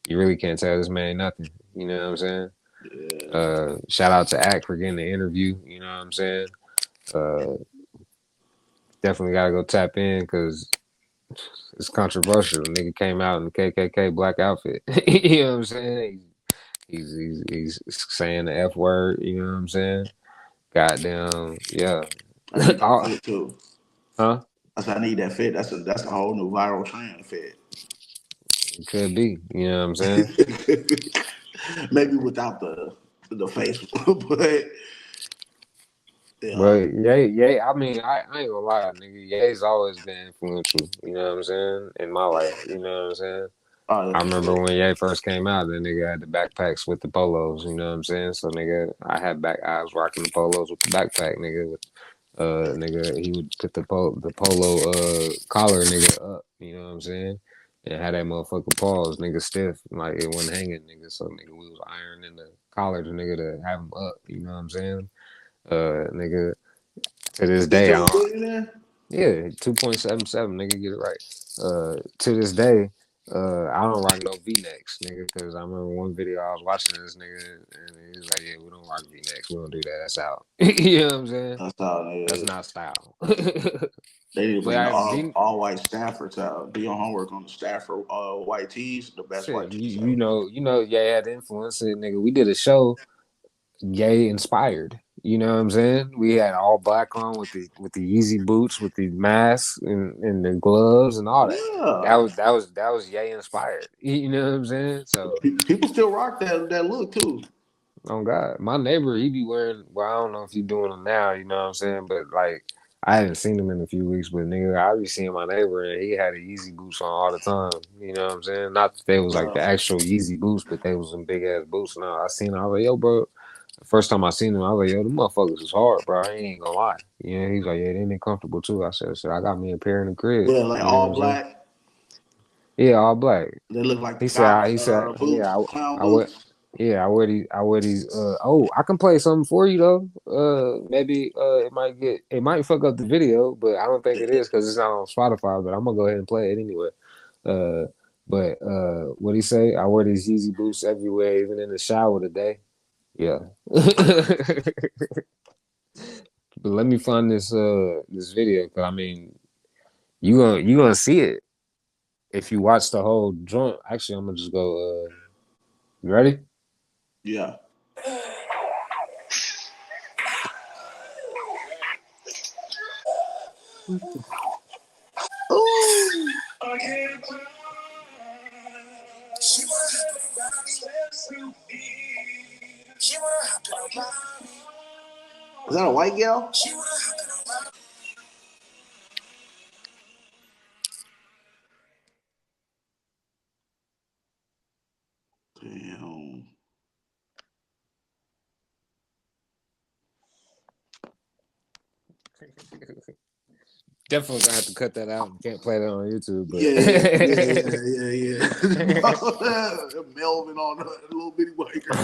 you really can't tell this man nothing. You know what I'm saying? Yeah. Shout out to Act for getting the interview. You know what I'm saying? Definitely gotta go tap in because it's controversial. The nigga came out in the KKK black outfit. You know what I'm saying? He's saying the F word. You know what I'm saying? Goddamn, yeah. I need that fit too. Huh? I need that fit. That's a whole new viral trend fit. It could be. You know what I'm saying? Maybe without the face, but yeah. But yeah. I mean, I ain't gonna lie, nigga. Ye's always been influential. You know what I'm saying? In my life. You know what I'm saying? I remember when Ye first came out, the nigga had the backpacks with the polos, you know what I'm saying? So nigga, I was rocking the polos with the backpack, nigga. Nigga, he would put the polo collar nigga up, you know what I'm saying? And had that motherfucker paws, nigga stiff, like it wasn't hanging, nigga. So nigga, we was ironing the collar to nigga to have him up, you know what I'm saying? Nigga, to this day, I don't, yeah, 2.77, nigga, get it right. To this day, I don't rock no V-necks, nigga, because I remember one video I was watching this nigga, and he was like, yeah, we don't rock V-necks, we don't do that, that's out. You know what I'm saying? That's out. Yeah. That's not style. They need to bring the all white Staffords out. Do your homework on the Stafford white tees, the best white tees. You know, Ye had influence, nigga. We did a show, Ye inspired. You know what I'm saying? We had all black on with the Yeezy boots, with the masks and the gloves and all that. Yeah. That was Ye inspired. You know what I'm saying? So people still rock that look too. Oh God, my neighbor, he be wearing. Well, I don't know if he's doing them now. You know what I'm saying? But like, I haven't seen him in a few weeks. But nigga, I be seeing my neighbor, and he had the Yeezy boots on all the time. You know what I'm saying? Not that they was like the actual Yeezy boots, but they was some big ass boots. Now I seen him. I was like, yo, bro. The first time I seen him, I was like, yo, the motherfuckers is hard, bro. I ain't gonna lie. You know, he's like, yeah, they ain't comfortable too. I said, I got me a pair in the crib. Yeah, like you know all black. Yeah, all black. They look like He the said, boots, yeah, clown boots. Yeah, I wear these. Oh, I can play something for you though. Maybe it might fuck up the video, but I don't think it is because it's not on Spotify. But I'm gonna go ahead and play it anyway. Uh, but what he say? I wear these Yeezy boots everywhere, even in the shower today. Yeah. But let me find this video because I mean you gonna see it if you watch the whole joint. Actually, I'm gonna just go. You ready? Yeah. Ooh. Is that a white girl? Damn. Definitely gonna have to cut that out. Can't play that on YouTube. But Yeah. Melvin on a little bitty white girl.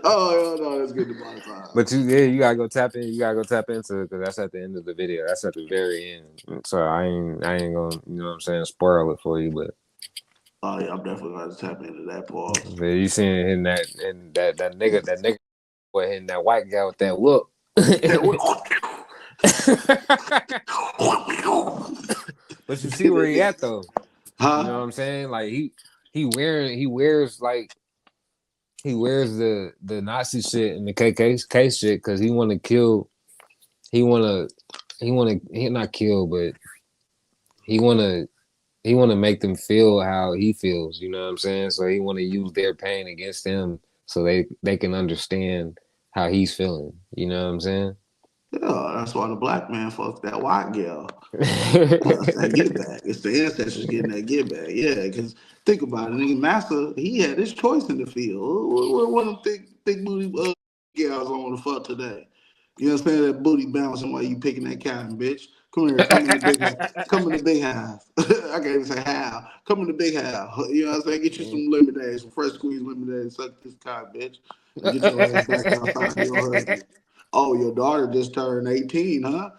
Oh no, that's good to monetize. But you gotta go tap in. You gotta go tap into it because that's at the end of the video. That's at the very end. So I ain't gonna, you know what I'm saying, spoil it for you. But oh yeah, I'm definitely gonna tap into that part. You seen him that nigga boy hitting that white guy with that whoop. But you see where he at though. Huh? You know what I'm saying? Like he wears the Nazi shit and the KKK shit because he want to kill. He not kill, but he want to make them feel how he feels. You know what I'm saying? So he want to use their pain against them so they can understand how he's feeling. You know what I'm saying? Yeah, that's why the black man fucked that white girl. That's that get back. It's the ancestors getting that get back. Yeah, because think about it, nigga, Massa, he had his choice in the field. What one of them thick booty gals I want to fuck today? You know what I'm saying? That booty bouncing while you picking that cotton, bitch. Come here, come in the big house. Come in the big house. I can't even say how. Come in the big house. You know what I'm saying? Get you some lemonade, some fresh squeezed lemonade, suck this cotton, bitch. And get your ass back outside to your husband. Oh, your daughter just turned 18, huh?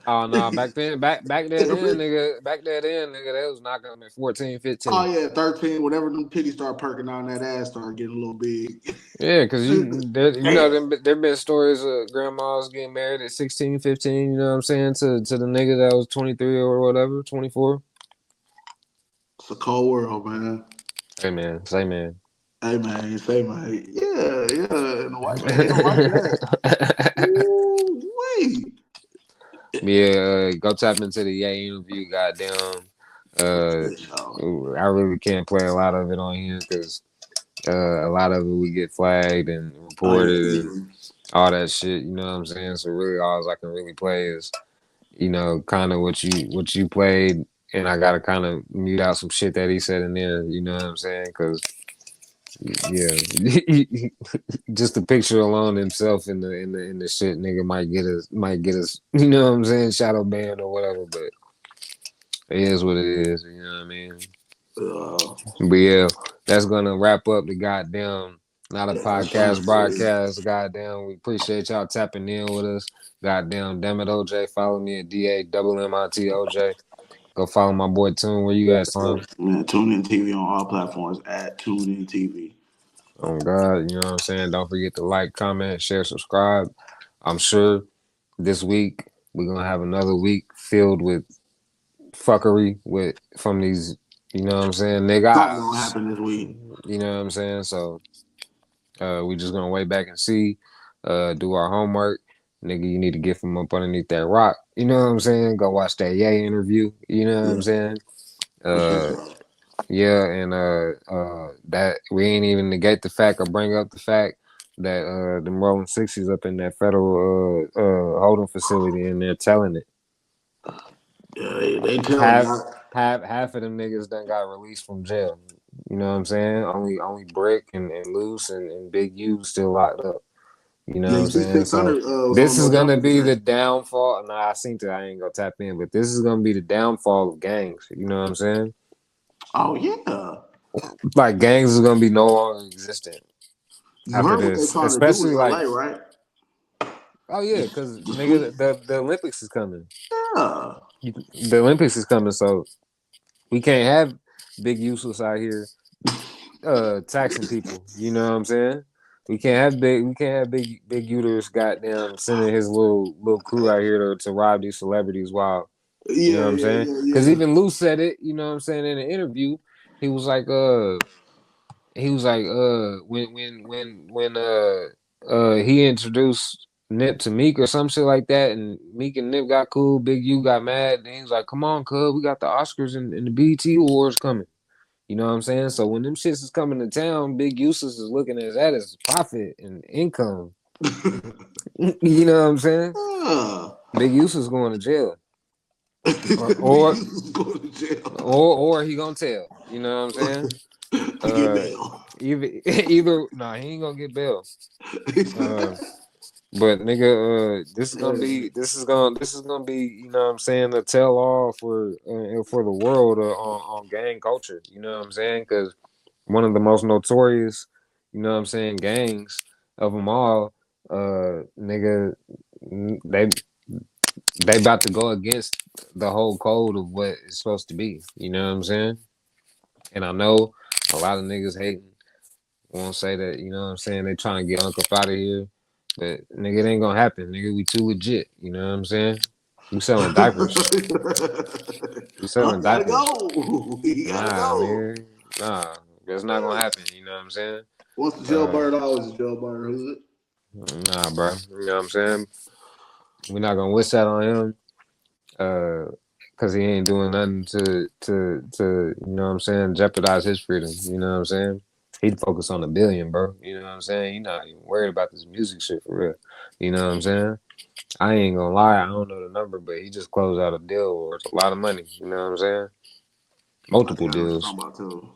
Oh no, back there then, nigga, they was knocking them at 14, 15. Oh yeah, 13. Whenever them titties start perking on, that ass start getting a little big. Yeah, because there been stories of grandmas getting married at 16, 15, you know what I'm saying, to the nigga that was 23 or whatever, 24. It's a cold world, man. Hey man, say man. Hey man, say man. Yeah. And the white man, they don't like that. Ooh, wait. Yeah, go tap into the Ye interview, goddamn. I really can't play a lot of it on here because a lot of it we get flagged and reported and all that shit. You know what I'm saying? So really, all I can really play is, you know, kind of what you played, and I gotta kind of mute out some shit that he said in there. You know what I'm saying? Because yeah, just the picture alone himself in the shit, nigga might get us. You know what I'm saying? Shadow banned or whatever, but it is what it is. You know what I mean? But yeah, that's gonna wrap up the goddamn not a podcast broadcast. Goddamn, we appreciate y'all tapping in with us. Goddamn, damn it, OJ. Follow me at DAMMIT Go follow my boy Tune. Where you at, son? Man, tune in TV on all platforms at Tune In TV. Oh God, you know what I'm saying? Don't forget to like, comment, share, subscribe. I'm sure this week we're gonna have another week filled with fuckery from these, you know what I'm saying, niggas. Something gonna happen this week. You know what I'm saying? So we just gonna wait back and see, do our homework. Nigga, you need to get from up underneath that rock. You know what I'm saying? Go watch that Ye interview. You know what I'm saying? Yeah, and that we ain't even negate the fact or bring up the fact that them Rolling 60s up in that federal holding facility and they're telling it. Yeah, they telling half of them niggas done got released from jail. You know what I'm saying? Only Brick and Loose and Big U still locked up. You know what I'm saying? So this is gonna be the downfall. Nah, I ain't gonna tap in, but this is gonna be the downfall of gangs. You know what I'm saying? Oh yeah. like gangs is gonna be no longer existent You after heard what they're this, trying to do especially in like. LA, right? Oh yeah, because The nigga, police. the Olympics is coming. Yeah. The Olympics is coming, so we can't have big useless out here taxing people. You know what I'm saying? We can't have big uterus goddamn sending his little crew out here to rob these celebrities while you know what I'm saying? Because Yeah. even Lou said it, you know what I'm saying, in an interview. He was like, when he introduced Nip to Meek or some shit like that, and Meek and Nip got cool, Big U got mad, and he was like, "Come on, cuz, we got the Oscars and the BET Awards coming." You know what I'm saying? So when them shits is coming to town, Big Useless is looking at that as profit and income. You know what I'm saying? Big Useless going to jail. Or Go to jail. or he gonna tell. You know what I'm saying? Get bail. Either nah, he ain't gonna get bail. But nigga, this is gonna be, you know what I'm saying, a tell all for the world on gang culture. You know what I'm saying? Because one of the most notorious, you know what I'm saying, gangs of them all, nigga, they about to go against the whole code of what it's supposed to be. You know what I'm saying? And I know a lot of niggas hating won't say that, you know what I'm saying, they trying to get Uncle out of here. But nigga, it ain't gonna happen. Nigga, we too legit. You know what I'm saying? We selling diapers. We selling Gotta diapers. go. He gotta Nah, go. nigga. Nah. That's not gonna happen. You know what I'm saying? Once the jailbird, always a jailbird. Who's it? Nah, bro. You know what I'm saying? We're not gonna wish that on him. Cause he ain't doing nothing to you know what I'm saying, jeopardize his freedom. You know what I'm saying? He'd focus on the billion, bro. You know what I'm saying? He's not even worried about this music shit for real. You know what I'm saying? I ain't gonna lie, I don't know the number, but he just closed out a deal worth a lot of money. You know what I'm saying? Multiple I know what you're deals. talking about too.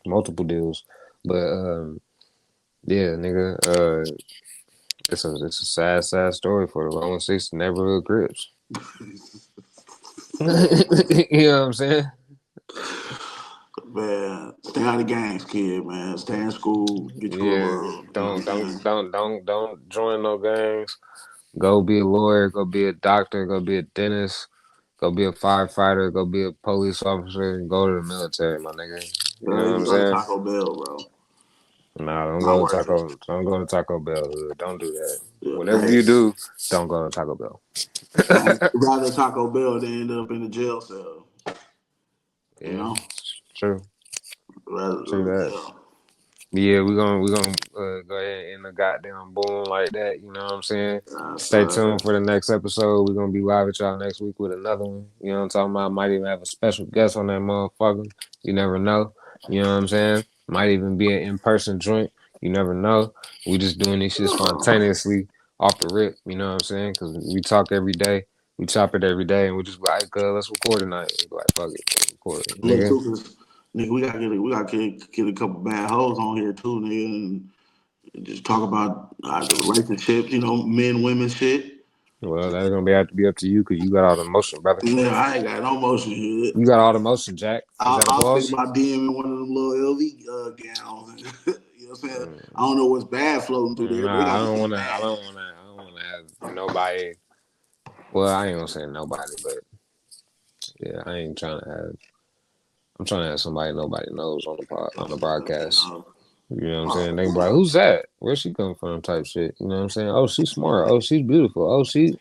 Multiple deals. But yeah, nigga, it's a sad story for the Rolling 60 neighborhood Crips. You know what I'm saying? Man, stay out of gangs, kid, man. Stay in school, get your Yeah. little, you know what I'm saying? Don't join no gangs. Go be a lawyer, go be a doctor, go be a dentist, go be a firefighter, go be a police officer, and go to the military, my nigga. You know what Even I'm go to saying? Taco Bell, bro. Nah, Not worth it. don't go to Taco Bell. Don't do that. Yeah, Whatever hey, you do, don't go to Taco Bell. rather Taco Bell than end up in a jail cell. You Yeah, know? true. Rather, True that. yeah. Yeah, we're gonna go ahead and end the goddamn boom like that. You know what I'm saying? Stay So, tuned for the next episode. We're gonna be live with y'all next week with another one. You know what I'm talking about? Might even have a special guest on that motherfucker. You never know. You know what I'm saying? Might even be an in-person joint. You never know. We just doing this shit spontaneously off the rip. You know what I'm saying? Because we talk every day. We chop it every day, and we just be like, let's record tonight. We like, fuck it, let's record it, yeah, nigga. too, cause nigga, we gotta get a couple bad hoes on here too, nigga, and just talk about the relationships, you know, men, women shit. Well, that's gonna have to be up to you because you got all the motion, brother. Yeah, I ain't got no motion here. You got all the motion, Jack. Is that a I'll think pause? about DMing one of them little LV gowns. You know what I'm saying? I don't know what's bad floating through there, but it Nah, I gotta be don't something wanna. I bad. don't wanna. I don't wanna have nobody. Well, I ain't gonna say nobody, but yeah, I ain't trying to have. I'm trying to have somebody nobody knows on the broadcast. You know what I'm saying? They be like, "Who's that? Where she come from?" Type shit. You know what I'm saying? Oh, she's smart. Oh, she's beautiful. Oh, she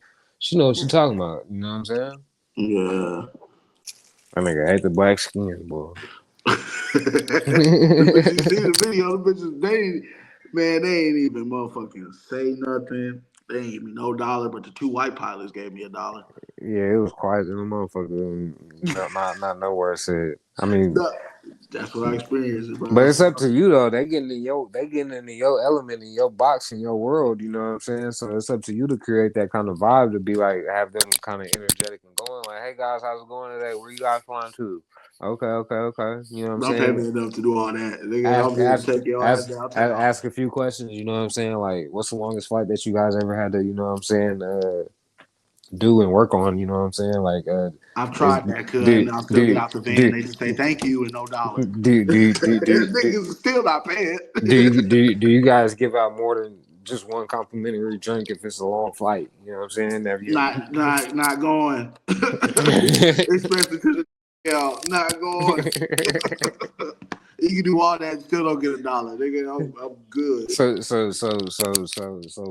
know what she talking about. You know what I'm saying? Yeah. That nigga hate the black skin, boy. The bitches, you see the video, the bitches, they ain't even motherfucking say nothing. They ain't give me no dollar, but the two white pilots gave me $1. Yeah, it was quiet in the motherfucker. Not no word said. I mean, That's what I experienced, but bro. it's up to you though. They getting into your element, in your box, in your world. You know what I'm saying? So it's up to you to create that kind of vibe to be like, have them kind of energetic and going. Like, hey guys, how's it going today? Where you guys flying to? Okay. You know what I'm Don't pay me saying? enough to do all that. Nigga, I'll be able to take your ass downtown. Ask a few questions. You know what I'm saying? Like, what's the longest flight that you guys ever had to? You know what I'm saying? do and work on. You know what I'm saying? Like, I've is, tried that, cuz, do and I'll still get do out the van. do They just say thank you and no dollar. do Niggas still not paying. do you guys give out more than just one complimentary drink if it's a long flight? You know what I'm saying? Have you Not going. Especially to the not going. You can do all that and still don't get $1. Nigga, I'm good. So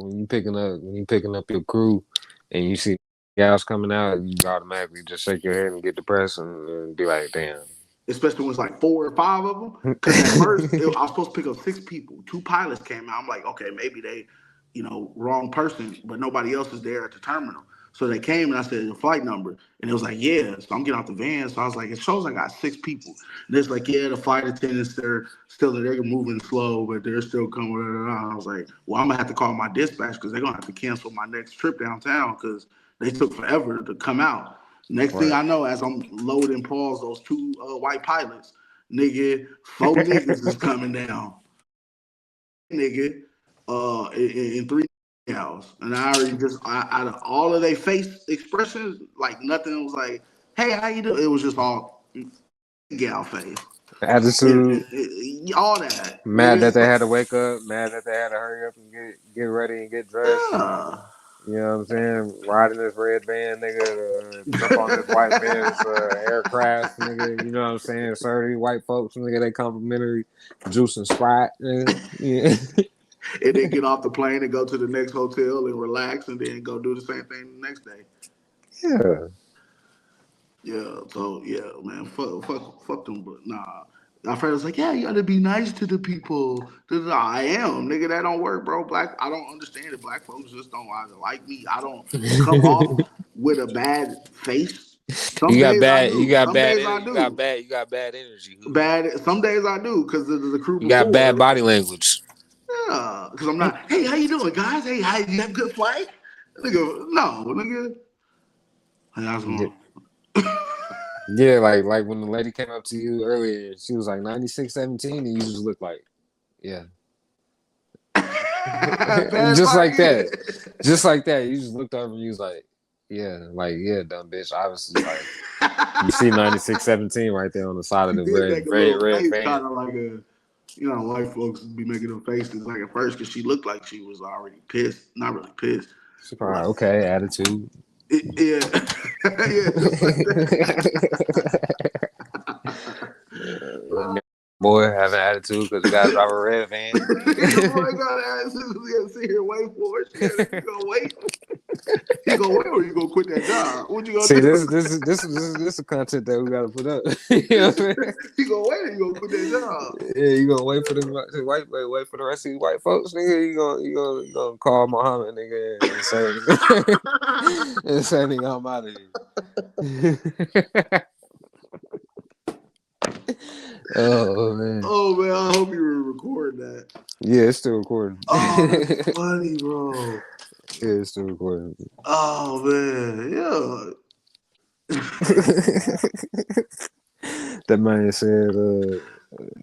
when you picking up your crew and you see gals coming out, you automatically just shake your head and get depressed and be like, damn. Especially when it's like 4 or 5 of them. Because at first, I was supposed to pick up 6 people. 2 pilots came out. I'm like, okay, maybe they, wrong person, but nobody else is there at the terminal. So they came and I said the flight number. And it was like, yeah. So I'm getting out the van. So I was like, it shows I got 6 people. And it's like, yeah, the flight attendants, they're moving slow, but they're still coming. I was like, well, I'm going to have to call my dispatch because they're going to have to cancel my next trip downtown because they took forever to come out. Next thing I know, as I'm loading Pauls, those 2 white pilots, nigga, 4 niggas is coming down. Nigga, in 3 gals. And I already out of all of their face expressions, like nothing was like, hey, how you doing? It was just all gal face. Attitude. All that. Mad nigga. that they had to wake up, mad that they had to hurry up and get ready and get dressed. Yeah. You know what I'm saying? Riding this red van, nigga, jump on this white man's aircraft, nigga. You know what I'm saying? Sir, these white folks, nigga, they complimentary juice and Sprite, nigga. Yeah. And then get off the plane and go to the next hotel and relax and then go do the same thing the next day. Yeah. Yeah, so yeah, man, fuck them, but nah. My friend was like, yeah, you gotta be nice to the people. I am, nigga, that don't work, bro. I don't understand it. Black folks just don't either like me. I don't come off with a bad face. Some days I do. Some days I do. You got bad energy. Some days I do, because of the crew You got bad before. body language. Yeah, because I'm not, hey, how you doing, guys? Hey, how you have a good flight? Nigga, no, nigga. Hey, how's it going? Yeah, like when the lady came up to you earlier, she was like 9617, and you just looked like, yeah. Just like that. Just like that. You just looked over and you was like, yeah, dumb bitch. Obviously, like, you see 9617 right there on the side of the red van. Kind of like white folks be making them faces like at first because she looked like she was already pissed. Not really pissed. She probably, okay, attitude. Yeah. Boy, have an attitude because you gotta drive a red van. Boy, got an attitude. You gotta sit here and wait for it. You gonna wait? You gonna wait or you gonna quit that job? What you gonna do? This is content that we gotta put up. You know what I mean? You gonna wait or you gonna quit that job? Yeah, you gonna wait for wait for the rest of these white folks, nigga. You gonna call Muhammad, nigga, and say nigga, I'm out of here. Oh man! I hope you were recording that. Yeah, it's still recording. Oh, that's funny, bro. Yeah, it's still recording. Oh man, yeah. That man said,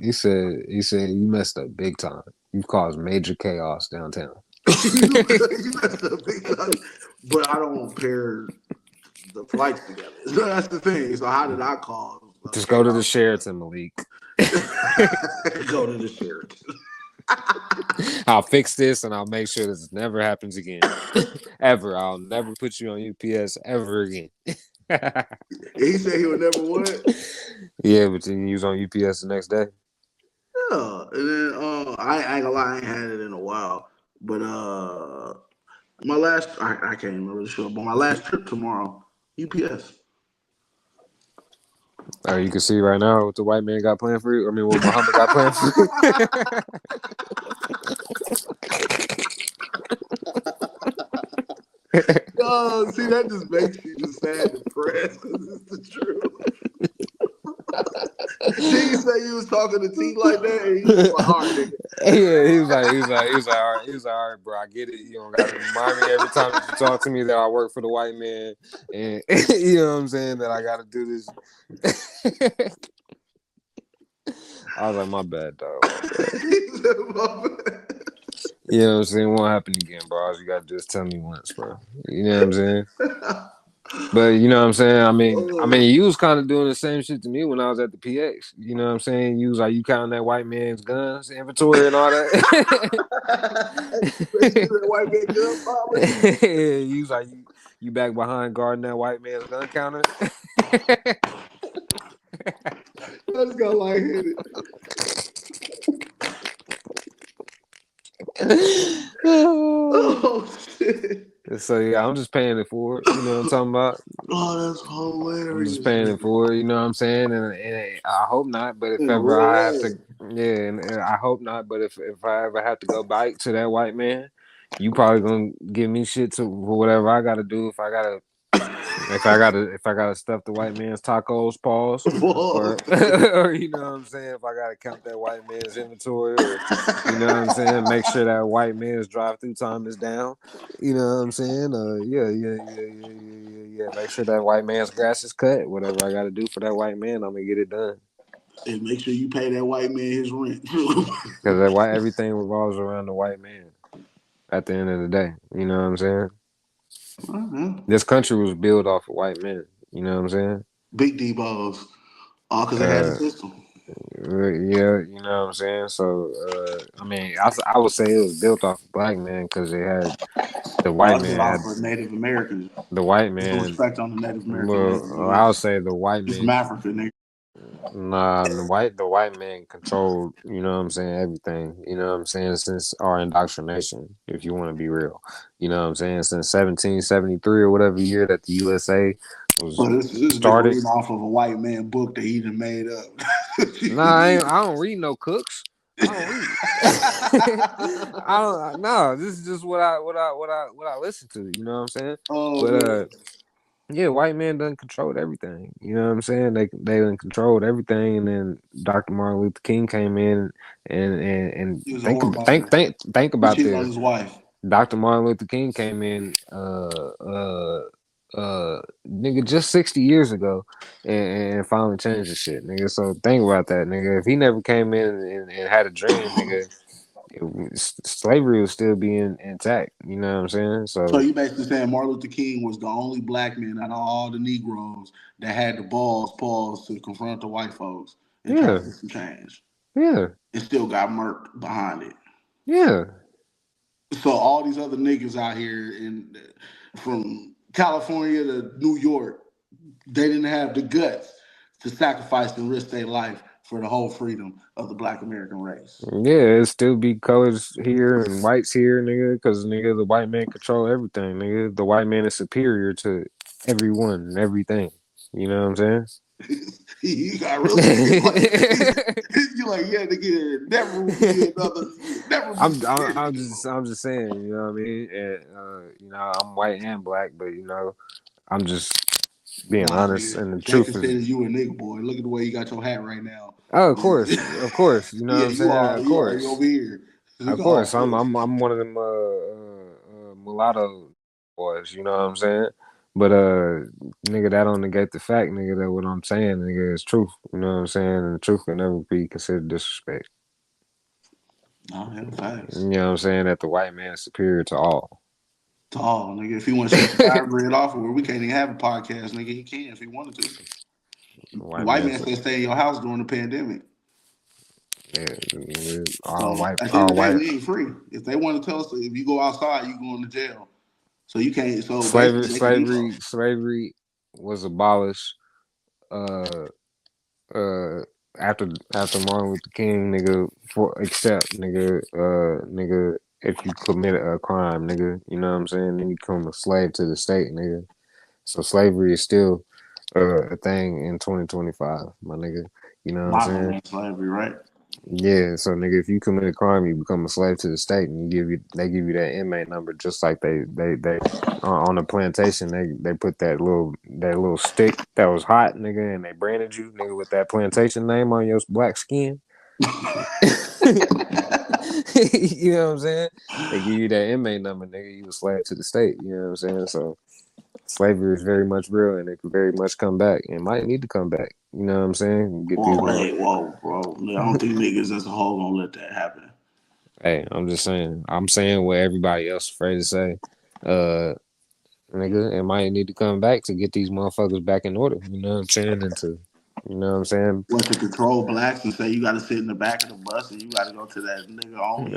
he said you messed up big time. You caused major chaos downtown. You messed up big time. But I don't pair the flights together. So that's the thing. So how did I cause? Just go to the Sheraton, Malik. Go to the Sheraton. I'll fix this and I'll make sure this never happens again. Ever. I'll never put you on UPS ever again. He said he would never what? Yeah, but then you was on UPS the next day. Yeah. And then I ain't gonna lie, I ain't had it in a while. But my last I can't remember the show, but my last trip tomorrow, UPS. Oh, you can see right now what the white man got planned for you. I mean, what Muhammad got planned for you. Oh, see, that just makes you just sad and depressed because it's the truth. Did you say you was talking to T like that? And he was like, all right, nigga. Yeah, he was like, all right. He was like, all right, bro, I get it. You don't gotta remind me every time that you talk to me that I work for the white man, and you know what I'm saying, that I gotta do this. I was like, my bad, dog. You know what I'm saying? It won't happen again, bro. All you gotta just tell me once, bro. You know what I'm saying? But you know what I'm saying? I mean, you was kind of doing the same shit to me when I was at the PX. You know what I'm saying? You was like, you counting that white man's guns inventory and all that. White man gun probably. You was like, you back behind guarding that white man's gun counter. Let's go lightheaded. Oh shit. So yeah, I'm just paying it forward. You know what I'm talking about? Oh, that's hilarious. I'm just paying it forward. You know what I'm saying? And I hope not. But if In ever real I have to, life. yeah, and I hope not. But if I ever have to go back to that white man, you probably gonna give me shit to for whatever I gotta do. If I gotta stuff the white man's tacos, pause, or or you know what I'm saying, if I gotta count that white man's inventory, or you know what I'm saying, make sure that white man's drive-through time is down. You know what I'm saying? Yeah. Make sure that white man's grass is cut. Whatever I gotta do for that white man, I'm gonna get it done. And make sure you pay that white man his rent. Because that white everything revolves around the white man. At the end of the day, you know what I'm saying? This country was built off of white men. You know what I'm saying? Big D balls. All because they had the system. Yeah, you know what I'm saying? So, I mean, I would say it was built off of black man because they had the white It's built man off had of Native Americans. the white Put some man. respect on the Native American Well, I would niggas. say the white He's from man. Africa, nigga. Nah, the white man controlled, you know what I'm saying, everything. You know what I'm saying, since our indoctrination, if you want to be real. You know what I'm saying? Since 1773 or whatever year that the USA was So this nigga started. reading off of a white man book that he done made up. Nah, I don't read no cooks. I don't read. I don't. No, this is just what I listen to. You know what I'm saying? Oh But man. yeah, white man done controlled everything. You know what I'm saying? They done controlled everything, and then Dr. Martin Luther King came in and He was a think whoremonger. think He about cheated on this. his wife. Dr. Martin Luther King came in, nigga, just 60 years ago, and finally changed the shit, nigga. So think about that, nigga. If he never came in and had a dream, nigga, slavery would still be intact. You know what I'm saying? So So you basically saying Martin Luther King was the only black man out of all the Negroes that had the balls paused to confront the white folks and try yeah, to get some change. yeah, And still got murked behind it. yeah. So all these other niggas out here from California to New York, they didn't have the guts to sacrifice and risk their life for the whole freedom of the black American race. Yeah, it still be colors here and whites here, nigga, because nigga, the white man control everything, nigga. The white man is superior to everyone and everything. You know what I'm You got real saying? serious. Like, you like, yeah, nigga, never will be another, never be scared anymore. I'm just saying, you know what I mean? And, you know, I'm white and black, but you know, I'm just being Nah, honest, nigga, and the they truth is, consider you a nigga, boy. Look at the way you got your hat right now. oh, of course, you know what Yeah, I'm saying, you are over here. of Oh, course, I'm one of them mulatto boys, you know what I'm saying? But nigga, that don't negate the fact, nigga, that what I'm saying, nigga, is truth. You know what I'm saying? And the truth can never be considered disrespect. no, yeah, facts. You know what I'm saying? That the white man is superior to all. To all, nigga. If he wants to shut the fire bread off, where we can't even have a podcast, nigga, he can if he wanted to. The White white man, man said stay in your house during the pandemic. yeah, So at the end all of the day, white. we ain't free. If they want to tell us that if you go outside, you going to jail. So you can't. So basically, they can veto. Slavery was abolished. Uh, uh, after Martin Luther King, nigga, for except nigga, if you commit a crime, nigga, you know what I'm saying, then you become a slave to the state, nigga. So slavery is still a thing in 2025, my nigga. You know what I'm Modern saying? day slavery, right? Yeah, so nigga, if you commit a crime, you become a slave to the state, and they give you that inmate number, just like they on the plantation, they put that little stick that was hot, nigga, and they branded you, nigga, with that plantation name on your black skin. You know what I'm saying? They give you that inmate number, nigga, you a slave to the state. You know what I'm saying? So slavery is very much real, and it can very much come back, and might need to come back. You know what I'm saying? Get these Whoa, hey, whoa, bro. I don't think niggas as a whole gonna let that happen. Hey, I'm just saying. I'm saying what everybody else afraid to say. Nigga, it might need to come back to get these motherfuckers back in order. You know what I'm saying? And to, you know what I'm saying? What, to control blacks and say you got to sit in the back of the bus and you got to go to that nigga only?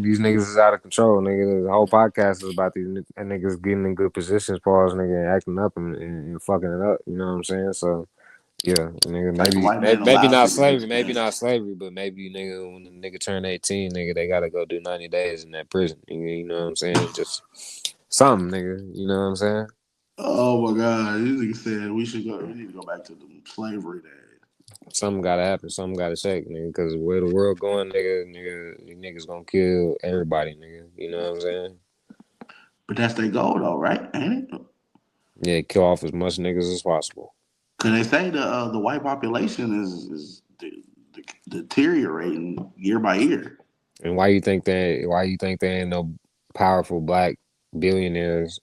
These niggas is out of control, nigga. The whole podcast is about these niggas getting in good positions, pause, nigga, and acting up and fucking it up. You know what I'm saying? So, yeah, nigga, Like the white man maybe allowed not shit to make slavery, maybe sense. not slavery, but maybe, nigga, when the nigga turn 18, nigga, they gotta go do 90 days in that prison. You know what I'm saying? Just something, nigga. You know what I'm saying? Oh my God! These niggas said we should go. We need to go back to the slavery days. Something gotta happen. Something gotta shake, nigga. Because where the world going, these niggas gonna kill everybody, nigga. You know what I'm saying? But that's their goal, though, right? Ain't it? Yeah, kill off as much niggas as possible. Cause they say the white population is deteriorating year by year. And why you think that? Why you think there ain't no powerful black billionaires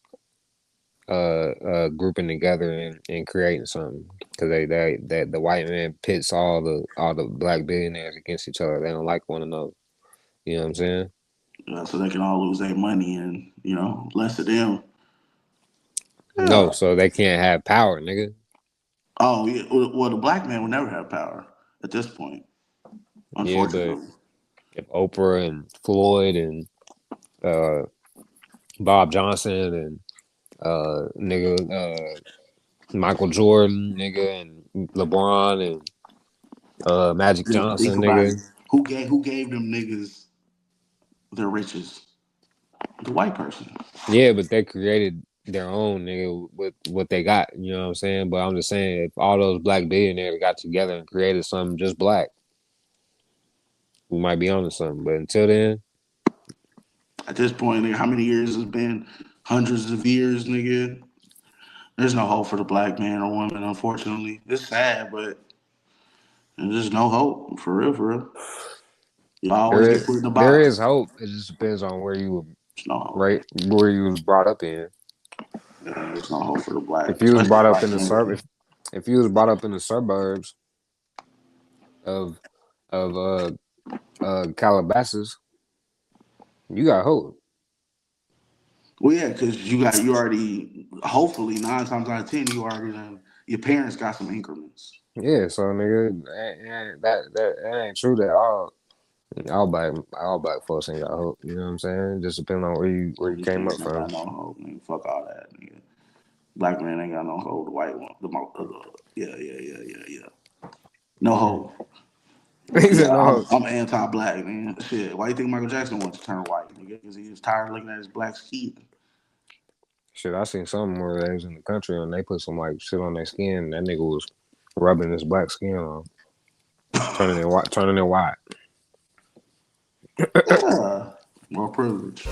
grouping together and creating something? Because that the white man pits all the black billionaires against each other. They don't like one another. You know what I'm saying? So they can all lose their money and less of them. No, Yeah. so they can't have power, nigga. Oh yeah. Well, the black man will never have power at this point, Yeah, but unfortunately. if Oprah and Floyd and uh, Bob Johnson and Michael Jordan, nigga, and LeBron and Magic Think Johnson, about it. nigga. Who gave them niggas their riches? The white person. Yeah, but they created their own, nigga, with what they got. You know what I'm saying? But I'm just saying, if all those black billionaires got together and created something just black, we might be onto something. But until then, At this point, nigga, how many years has been? Hundreds of years, nigga. There's no hope for the black man or woman, unfortunately. It's sad, but there's just no hope. For real, for real. You always there get is, put in the there box. is hope. It just depends on where you were, There's no hope. right, where you was brought up in. Yeah, there's no hope for the black, If you was especially brought the up black in the community. if you was brought up in the suburbs of Calabasas, you got hope. Well, yeah, because you already, hopefully 9 times out of 10, your parents got some increments. Yeah, so nigga, that ain't true at all. All black folks ain't got hope. You know what I'm saying? Just depending on where you These came up niggas ain't from. got no hope, nigga. Fuck all that, nigga. Black man ain't got no hope. The white one, yeah. No hope. He Yeah, said no hope. I'm anti-black, man. Shit, why you think Michael Jackson wanted to turn white, nigga? Because he was tired of looking at his black skin. Shit, I seen something where they was in the country and they put some like shit on their skin. That nigga was rubbing his black skin on, turning it white. Yeah, more privilege.